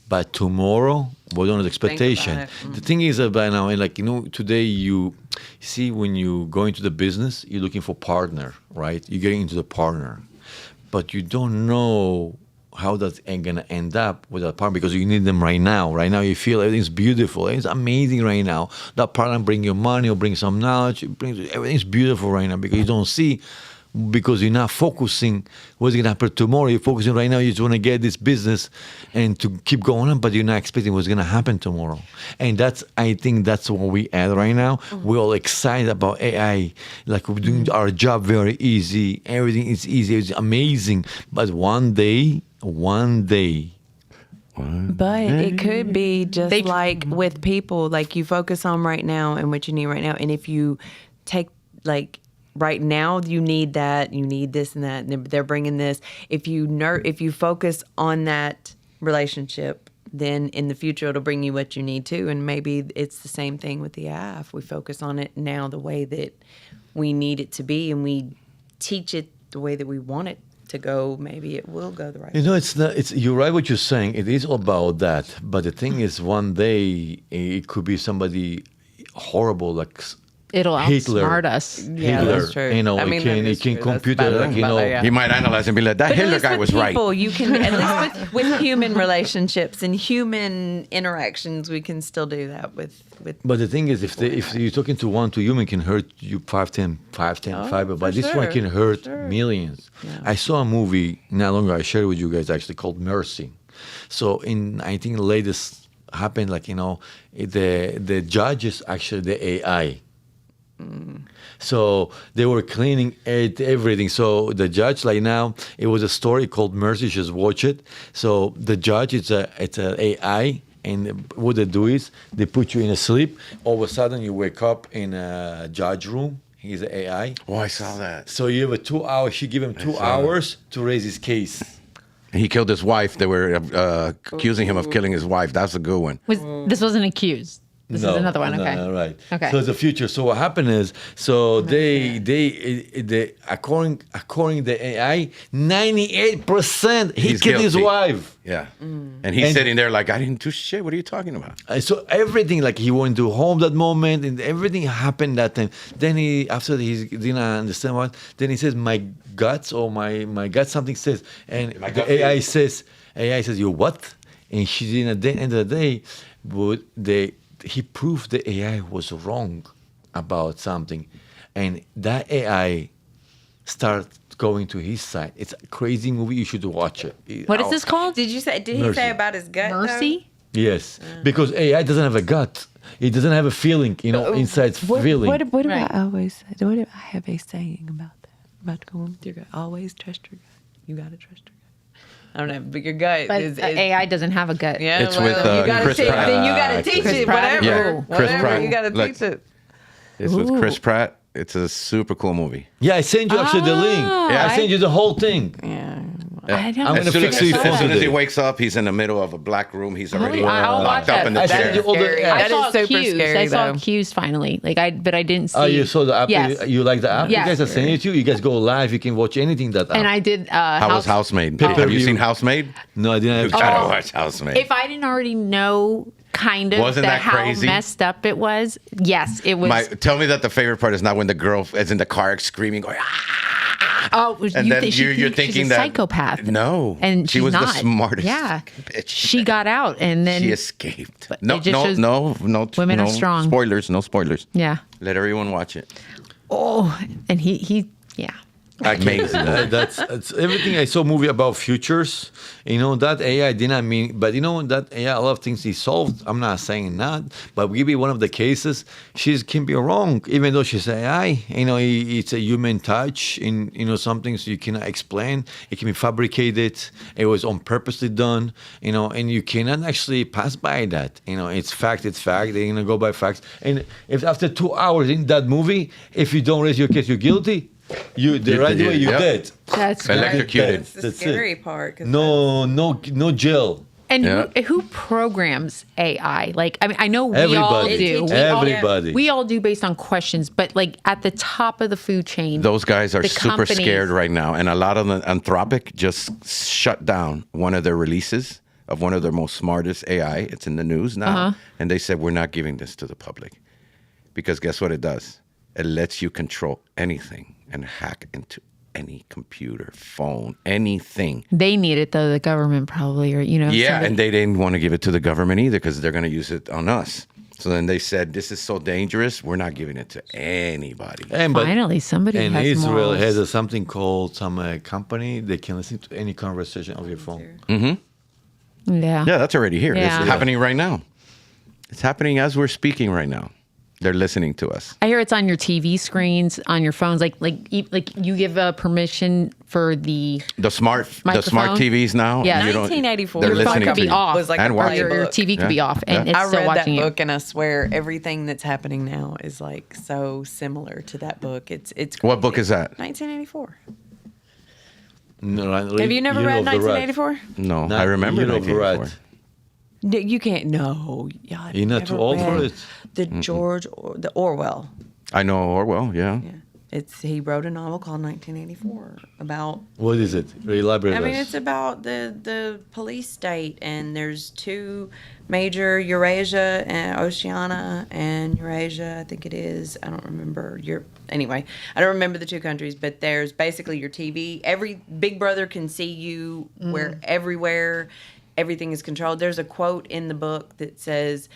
but tomorrow we don't have expectation. Think about it. The thing is about now, and today you see when you go into the business, you're looking for partner, right? You're getting into the partner, but you don't know how that's gonna end up with that partner because you need them right now. Right now, you feel everything's beautiful, it's amazing right now. That partner bring you money or bring some knowledge. Everything's beautiful right now because you don't see. Because you're not focusing what's going to happen tomorrow. You're focusing right now. You just want to get this business and to keep going on, but you're not expecting what's going to happen tomorrow. And I think that's what we at right now. We're all excited about AI. Like we're doing our job very easy. Everything is easy. It's amazing. But one day. But it could be just like with people, like you focus on right now and what you need right now. And if you take right now you need that, you need this and that, and they're bringing this. If you focus on that relationship, then in the future it'll bring you what you need to. And maybe it's the same thing with the AI. If we focus on it now the way that we need it to be, and we teach it the way that we want it to go, maybe it will go the right way. It's not. You're right what you're saying. It is about that. But the thing is, one day it could be somebody horrible like. It'll Hitler. outsmart us. Yeah, Hitler, that's true. It can compute it, He might analyze and be like, that But at Hitler least guy with was people, right. You can at least with human relationships and human interactions, we can still do that with. But the thing is, if you're talking to human can hurt you 5, but this one can hurt millions. Yeah. I saw a movie not long ago. I shared it with you guys actually called Mercy. So I think the latest happened the judges actually the AI. So they were cleaning everything. So the judge, now, it was a story called Mercy. Just watch it. So the judge, it's a AI, and what they do is they put you in a sleep. All of a sudden, you wake up in a judge room. He's an AI. Oh, I saw that. So you have a 2 hours. She gave him 2 hours to raise his case. He killed his wife. They were accusing him of killing his wife. That's a good one. This wasn't accused. This is another one. Okay. No, right. Okay. So it's the future. So what happened is, they according to the AI, 98% he He's killed his guilty. wife. Yeah. And he's sitting there like, I didn't do shit. What are you talking about? So everything, like he went to home that moment, and everything happened that time. Then he didn't understand what. Then he says, my guts or my gut something says, and My the gut AI feels. says, you what? And she didn't. At the end of the day, but he proved the AI was wrong about something, and that AI started going to his side. It's a crazy movie. You should watch it. What is this called? Did he Mercy. say about his gut? Mercy? Yes, because AI doesn't have a gut. It doesn't have a feeling, inside feeling. What do Right. I always say? What do I have a saying about that? About going with your gut. Always trust your gut. You gotta trust your gut. I don't know, but your gut But is AI doesn't have a gut. Yeah, It's with, you gotta Chris Pratt. Then you gotta teach Chris it. Pratt. Whatever. Yeah, Chris Whatever, Pratt. You gotta Like- teach it. It's with Chris Pratt. It's a super cool movie. Yeah, I sent you actually the link. Ah, I sent you the whole thing. Yeah. I don't I'm As gonna soon, fix as, your as phone soon as he today. wakes up, he's in the middle of a black room. He's already I'll locked watch up in the that. chair. That is scary. Yeah. I That saw is super cues. scary, I saw though. cues finally. But I didn't see. Oh, you saw the app? Yes. You like the app? Yes. You guys are sending it to you. You guys go live. You can watch anything that app. And I did. How was Housemaid? Pay-per-view. Have you seen Housemaid? No, I didn't You have gotta time. watch Housemaid. If I didn't already know kind of Wasn't that how crazy? messed up it was, yes, it was. Tell me that the favorite part is not when the girl is in the car screaming, going, oh, and you then think you're thinking she's a that psychopath. No, and she she's was not. the smartest. Yeah, bitch. she got out, and then She escaped. But No, it just no, shows no. women no are strong. Spoilers. No spoilers. yeah. Let everyone watch it. Oh, and he yeah. Amazing. That's everything. I saw a movie about futures. That AI did not mean, but that AI, a lot of things he solved. I'm not saying not, but we be one of the cases. She can be wrong, even though she's AI. It's a human touch in something so you cannot explain. It can be fabricated. It was on purposely done. And you cannot actually pass by that. It's fact. It's fact. They're gonna go by facts. And if after 2 hours in that movie, if you don't raise your case, you're guilty. You're Yep. dead. That's great. Electrocuted. That's the That's scary it. part. 'cause No jail. And Yeah. who programs AI? I know we Everybody. all do. Everybody. We all do based on questions, but at the top of the food chain, Those guys are the super companies- scared right now. And a lot of the Anthropic just shut down one of their releases of one of their most smartest AI. It's in the news now. And they said, we're not giving this to the public. Because guess what it does? It lets you control anything and hack into any computer, phone, anything. They need it though. The government probably, or Yeah, somebody- and they didn't want to give it to the government either because they're going to use it on us. So then they said, this is so dangerous, we're not giving it to anybody. But Finally, somebody and has Israel morals. has something called some company. They can listen to any conversation of your phone. Yeah. Yeah, that's already here. Yeah. It's happening right now. It's happening as we're speaking right now. They're listening to us. I hear it's on your TV screens, on your phones. Like you give permission for the The smart Microphone? TVs now. Yeah. you don't- 1984. They're your phone listening could to be you. off, Was like And a watching. or your playbook. TV could be Yeah. off, and Yeah. it's I still read watching that you. book, and I swear everything that's happening now is like so similar to that book. It's What crazy. book is that? 1984. No, Have you never read 1984? No, Not I remember Year of the Rat. 1984. No, you can't. No, yeah, You're not too old for it. The the Orwell. I know Orwell, yeah. Yeah, he wrote a novel called 1984 about. What is it? Elaborate. I mean, us. it's about the police state, and there's two major Eurasia and Oceania and Eurasia. I think it is. I don't remember anyway. I don't remember the two countries, but there's basically your TV. Every Big Brother can see you everywhere. Everything is controlled. There's a quote in the book that says,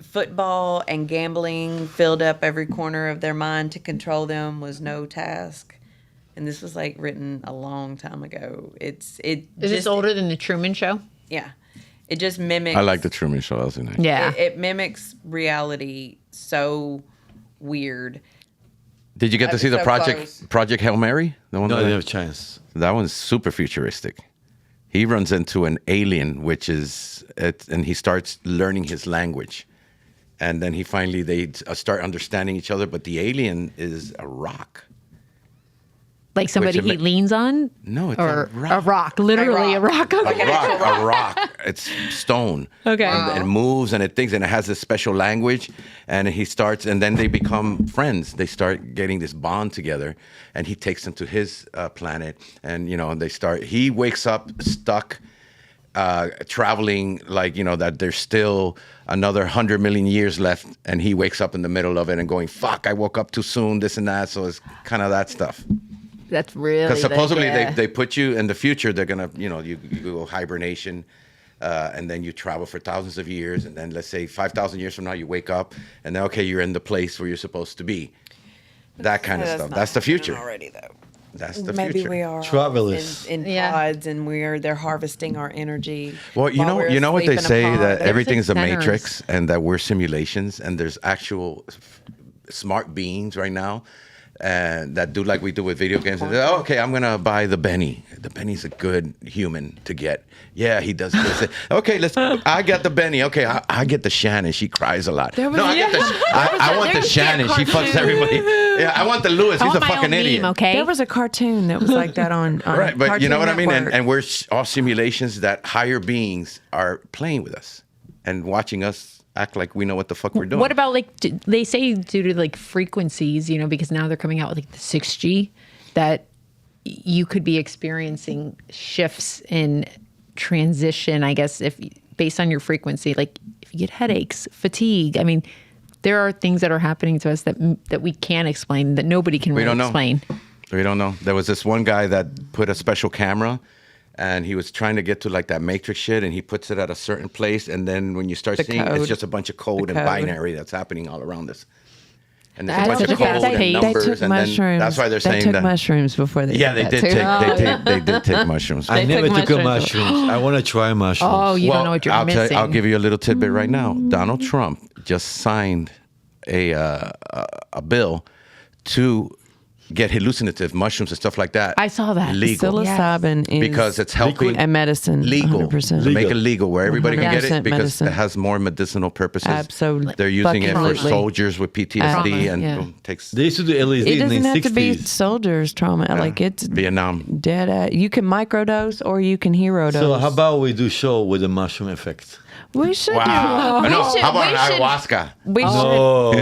football and gambling filled up every corner of their mind. To control them was no task. And this was written a long time ago. Is this older than the Truman Show? Yeah. It just mimics. I like the Truman Show. That was nice. Yeah. It mimics reality so weird. Did you get to see the So Project close. Project Hail Mary? The one No, I that- didn't have a chance. That one's super futuristic. He runs into an alien, and he starts learning his language. And then they start understanding each other, but the alien is a rock. Like somebody Which he leans on? No, it's Or a rock. literally a rock. Okay. A rock. It's stone. Okay. And it moves and it thinks, and it has this special language. And and then they become friends. They start getting this bond together, and he takes them to his planet, and he wakes up stuck, traveling that there's still another 100 million years left, and he wakes up in the middle of it and going, fuck, I woke up too soon, this and that. So it's kind of that stuff. That's really Because supposedly yeah. they put you in the future. They're gonna, you go hibernation, and then you travel for thousands of years, and then let's say 5,000 years from now you wake up, and then you're in the place where you're supposed to be. That kind of stuff. not That's the future. happening already, though. That's the Maybe future. we are Travelers. in Yeah. pods, and they're harvesting our energy. Well, you while know, we're what they asleep in a say pod. that There's everything's a centers. matrix, and that we're simulations, and there's actual smart beings right now. And that do like we do with video games. And they're, okay, I'm gonna buy the Beny. The Beny's a good human to get. Yeah, he does this. Okay, I got the Beny. Okay, I get the Shannon. She cries a lot. I want the Shannon. She fucks everybody. Yeah, I want the Lewis. I He's a want my fucking own idiot. meme, okay? There was a cartoon that was like that on Right, but you know what I mean? Network. And we're all simulations that higher beings are playing with us and watching us act like we know what the fuck we're doing. What about like they say due to like frequencies, because now they're coming out with like the 6G, that you could be experiencing shifts in transition, I guess, if based on your frequency, like if you get headaches, fatigue. I mean, there are things that are happening to us that we can't explain, that nobody can really explain. We don't know. There was this one guy that put a special camera, and he was trying to get to like that matrix shit, and he puts it at a certain place, and then when you start seeing, it's just a bunch of code and binary that's happening all around us. And there's a bunch of code and numbers, they took and mushrooms. then that's why they're saying they that. took mushrooms before they. Yeah, did they that did too. they did take mushrooms. I never took took a mushrooms. mushrooms. I want to try mushrooms. Oh, you don't know what you're missing. I'll give you a little tidbit right now. Donald Trump just signed a bill to get hallucinative mushrooms and stuff like that. I saw that. Legal. Psilocybin is Because it's helping and medicine. legal. 100%. To make it legal where everybody can get it 100% because medicine. it has more medicinal purposes. Absolutely. They're using it for Absolutely. soldiers with PTSD Trauma, and yeah. boom, takes They used to do LSD It in the doesn't have to be 60s. soldiers trauma. Like it's Vietnam. dead at. You can microdose or you can hero dose. So how about we do show with the mushroom effect? we should Wow. do. No, We should, how about we an should- ayahuasca? We Oh,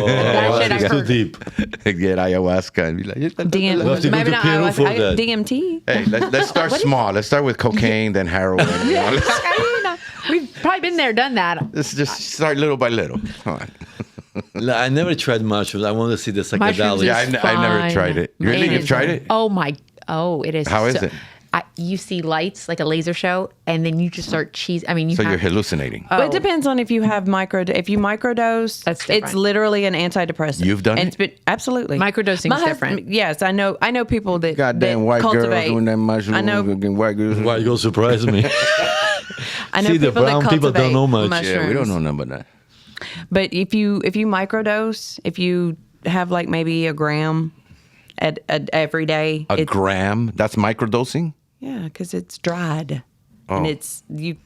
shit it's I too heard. deep. Get ayahuasca and be like, should We have to go maybe to not Peru ayahuasca, for that. DMT. hey, let's start small. Let's start with cocaine, then heroin. You know? We've probably been there, done that. Let's just start little by little. Come on. I never tried mushrooms. I want to see the Mushrooms psychedelics. Yeah, I never fine. tried it. Really? Man. You've tried it? Oh, it is. How is it? You see lights like a laser show, and then you just start cheese. I mean, So you're hallucinating. But it depends on if you have if you microdose, That's different. it's literally an antidepressant. You've done and it? It's been, absolutely. Microdosing My is husband- different. Yes, I know people that Goddamn that white girls cultivate. doing that mushroom. I know. White girls. Why you go surprise me? I know See, the people that brown people don't cultivate know much. mushrooms. Yeah, we don't know nothing about that. But if you microdose, if you have like maybe a gram at every day, A gram? That's microdosing? yeah, because it's dried Oh. and it's you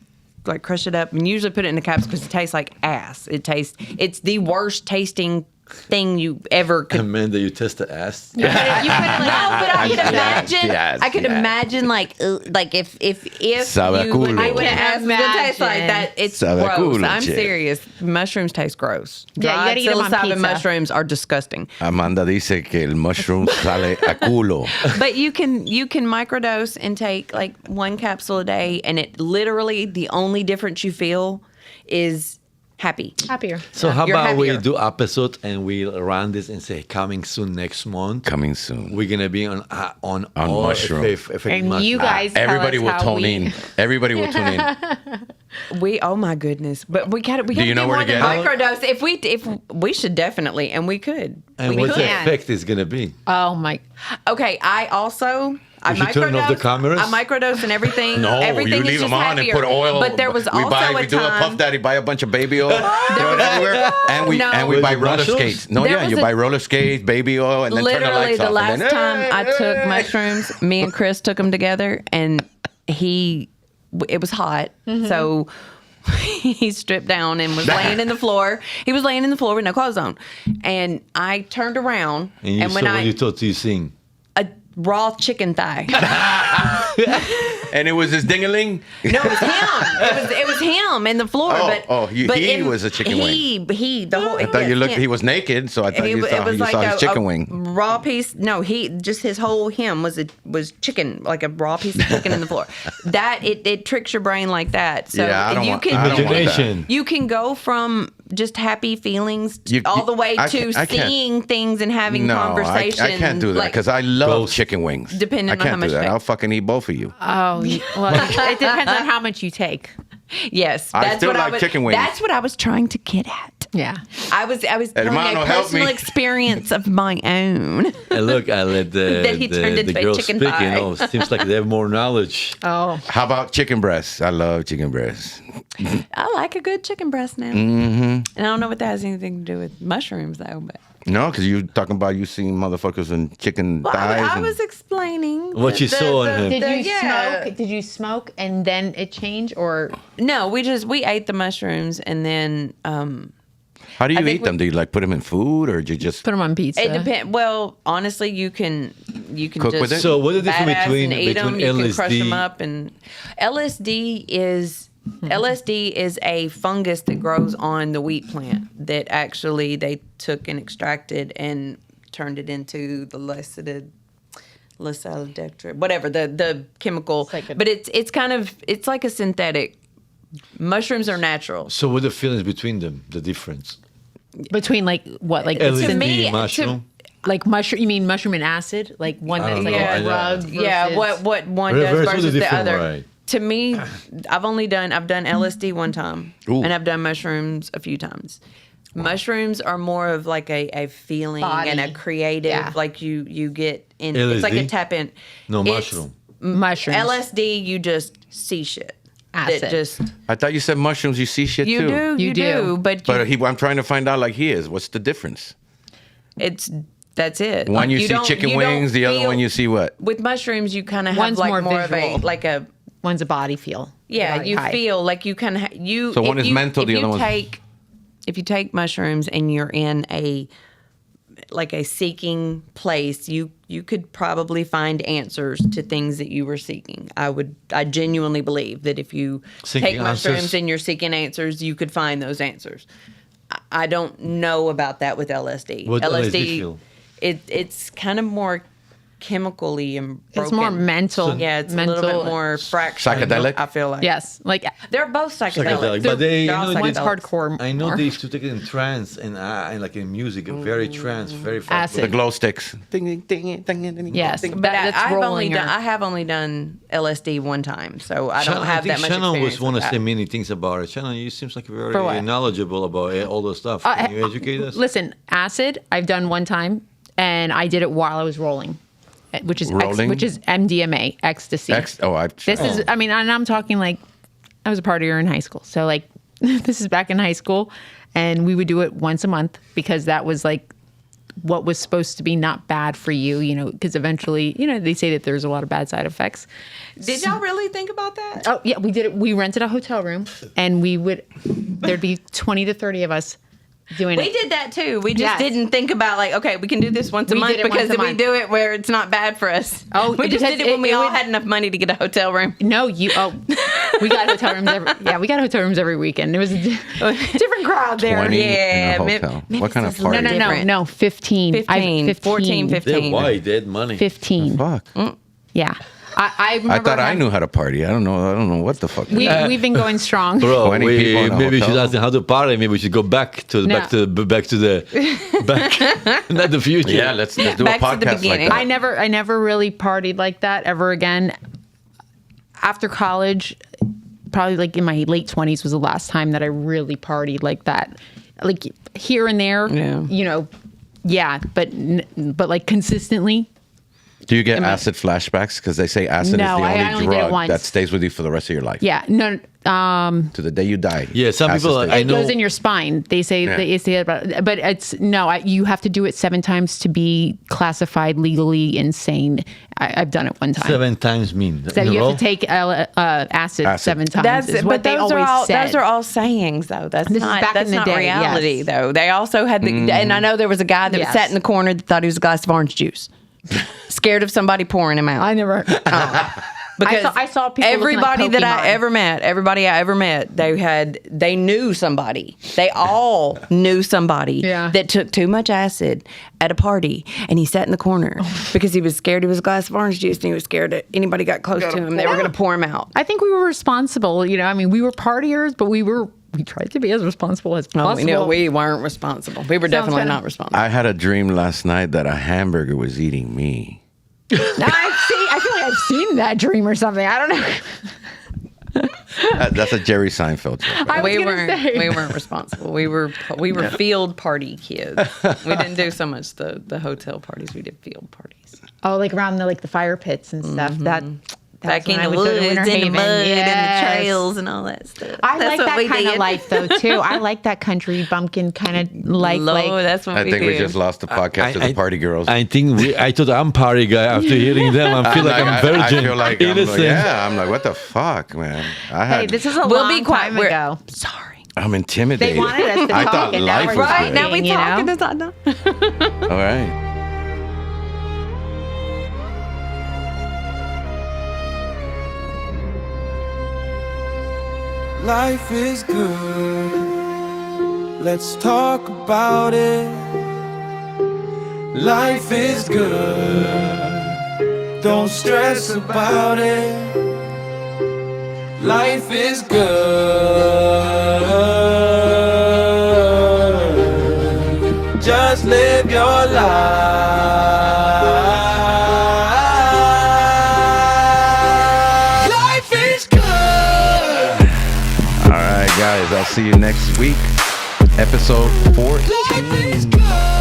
like crush it up and usually put it in the caps because it tastes like ass. It's the worst tasting thing you ever could. Amanda, you test the ass? No, but I could imagine. yes, I could yes. imagine like if Sabe you culo. would, I would ask would taste like Imagine. that. It's Sabe gross. culo, I'm chick. serious. Mushrooms taste gross. Yeah, you Dried gotta eat 'em on psilocybin pizza. mushrooms are disgusting. Amanda dice que el mushroom sale a culo. But you can microdose and take like one capsule a day, and it literally the only difference you feel is happier. So how You're about we happier. do episode and we run this and say coming soon next month? Coming soon. We're gonna be on all mushroom. effect And mushroom. you guys tell Everybody us will how tune in. Everybody will tune in. Oh my goodness! But we got to you know do where more to than get it? microdose. If we should definitely, and we could. And we what the could. effect is gonna be? Oh my! Okay, I also. I You should turn off the microdose. cameras? I microdose and everything. No, everything you is leave just them on happier. and put oil. But there was also a we do a time. Puff Daddy, buy a bunch of baby oil, throw it everywhere, and we No. buy With roller Russians? skates. No, There yeah, was you a- buy roller skates, baby oil, and then turn the Literally, lights the off. last and then, time I took mushrooms, me and Chris took them together, and it was hot, so he stripped down and was laying in the floor. He was laying in the floor with no clothes on, and I turned around, And you when saw what you thought you seen. a raw chicken thigh. and it was his dingaling. No, it was him. It was him in the floor. He was a chicken wing. He the whole. I thought you looked. He was naked, so I thought you saw his chicken wing. Raw piece. No, just his whole him was chicken, like a raw piece of chicken in the floor. That it tricks your brain like that. So Yeah, I don't you want- can I don't want that. Imagination. you can go from just happy feelings You- all the way I to can't- seeing things and having No, conversations. I can't do that because I love Ghost. chicken wings. Depending I on can't how much do that. fat. I'll fucking eat both of you. Well, it depends on how much you take. Yes, I that's still what like I was. chicken wings. That's what I was trying to get at. Yeah. I was telling Hermano, a help personal me. experience of my own. And look, I let Then he turned the into a girls chicken speak. thigh. You know, seems like they have more knowledge. Oh. How about chicken breasts? I love chicken breasts. I like a good chicken breast now. Mm-hmm. And I don't know what that has anything to do with mushrooms, though. But No, because you talking about you seeing motherfuckers and chicken thighs. I and- was explaining What you saw on him. Did you smoke? Did you smoke and then it changed, or No, we ate the mushrooms and then How do you think eat them? Do you like put them in food, or do you just Put them on pizza. It depends. Well, honestly, you can Cook just with it? So what is the difference badass between and eat 'em. LSD? You can crush them up, and LSD is a fungus that grows on the wheat plant that actually they took and extracted and turned it into the Lecithin, whatever the chemical. But it's like a synthetic. Mushrooms are natural. So what are the feelings between them? The difference? Between like what? Like LSD, To me, mushroom. like mushroom? You mean mushroom and acid? Like one I that's don't like know. a drug. Yeah, versus- what one Very- very does versus the different, other. right. To me, I've done LSD one time, Ooh. and I've done mushrooms a few times. Mushrooms are more of like a feeling Body. and a creative, Yeah. like you get in. It's like a LSD? tap in. No, It's- mushroom. mushrooms. LSD, you just see shit. Acid. That just I thought you said mushrooms. You see shit you too. do, You you do. do, but But I'm trying to find out like he is. What's the difference? that's it. One you see don't- chicken you don't wings. The other feel- one you see what? with mushrooms, you kind of have One's like more more of visual. a One's a body feel. Yeah, Body you high. feel like you kind of you. So one if is you- mental, if the you other one's- if you take mushrooms and you're in a seeking place, you could probably find answers to things that you were seeking. I genuinely believe that if you Seeking take mushrooms answers? and you're seeking answers, you could find those answers. I don't know about that with LSD. What LSD feel? It's kind of more chemically and broken. It's more mental. Yeah, it's a mental, little bit more fractured. Psychedelic? I feel like. Yes, like They're both psychedelic. Psychedelic, but they, They're all you know, one's they- psychedelics. hardcore. I know more. they used to take it in trance and like in music, very trance, very fast. Acid. The glow sticks. Ding, ding, ding, ding, ding, ding, Yes, ding. but But that's rolling. I have only done LSD one time, so I don't Shannon, have that much Shannon experience. was want to with say that. many things about it. Shannon, you seems like For very what? knowledgeable about all the stuff. Can you educate us? Listen, acid. I've done one time, and I did it while I was rolling, which is Rolling? which is MDMA, ecstasy. I've This is, I mean, and I'm talking like I was a partier in high school. So like this is back in high school, and we would do it once a month because that was like what was supposed to be not bad for you, you know, because eventually, you know, they say that there's a lot of bad side effects. Did y'all really think about that? Oh yeah, we did it. We rented a hotel room, and there'd be 20 to 30 of us doing We it. did that too. We just Yes. didn't think about like, okay, we can do this once a We month did it because once a we month. do it where it's not bad for us. Oh, we just because did it when we it all would- had enough money to get a hotel room. No, we got hotel rooms we got hotel rooms every weekend. It was a different crowd there. 20 Yeah, in a Mem- hotel. Memphis What kind of is a party? No, different. 15. 15, 14, 15. They're white, they had money. 15. Fuck. Yeah. I remember I thought I having- knew how to party. I don't know what the fuck. We've been going strong. Bro, 20 people in a maybe we should hotel? ask them how to party. Maybe we should go back to No. not the future. Yeah, let's do a Back to the podcast like beginning. that. I never really partied like that ever again. After college, probably like in my late 20s was the last time that I really partied like that. Like here and there, Yeah. you know, yeah, but like consistently. Do you get acid flashbacks? Because they say acid No, is the I only only did it drug once. that stays with you for the rest of your life. Yeah, no, To the day you die. Yeah, some Acid people, stays. I it know. goes in your spine. They say Yeah. they say about, but it's no. You have to do it 7 times to be classified legally insane. I've done it one time. 7 times mean. So in a you row? have to take acid Acid. 7 times. Is what they those always are all said. those are all sayings though. That's This is not back that's in the not day, reality yes. though. They also had the and I know there was a guy that Yes. sat in the corner that thought he was a glass of orange juice. Scared of somebody pouring him out. I never. Because I saw people looking like everybody that I Pokemon. everybody I ever met, they knew somebody. They all knew somebody Yeah. that took too much acid at a party, and he sat in the corner because he was scared he was a glass of orange juice, and he was scared that anybody got close to him, they were going to pour him out. I think we were responsible. You know, I mean, we were partiers, but we tried to be as responsible as possible. Oh, we know we weren't responsible. We were definitely kinda- not responsible. I had a dream last night that a hamburger was eating me. I feel like I've seen that dream or something. I don't know. That's a Jerry Seinfeld joke. I was we gonna say. weren't responsible. We were field party kids. We didn't do so much the hotel parties. We did field parties. Oh, like around the fire pits and stuff. That's Back in when I the would go to woods, Winter in the Haven. mud, and Yes. the trails, and all that stuff. I That's like what that we kind of did. life though too. I like that country bumpkin kind of life. Lord, that's what I we think we did. just lost the podcast to the party girls. I think I thought I'm party guy after hearing them. I feel like I'm virgin. I feel like innocent. I'm like, what the fuck, man? I had, Hey, this is a We'll long be quiet. time We're- ago. Sorry. I'm intimidated. They wanted us to I talk, thought and now life we're was talking. good. Now we You talking. know? It's not done. All right. Life is good. Let's talk about it. Life is good. Don't stress about it. Life is good. Just live your life. Life is good. All right, guys. I'll see you next week. Episode 14. Life is good.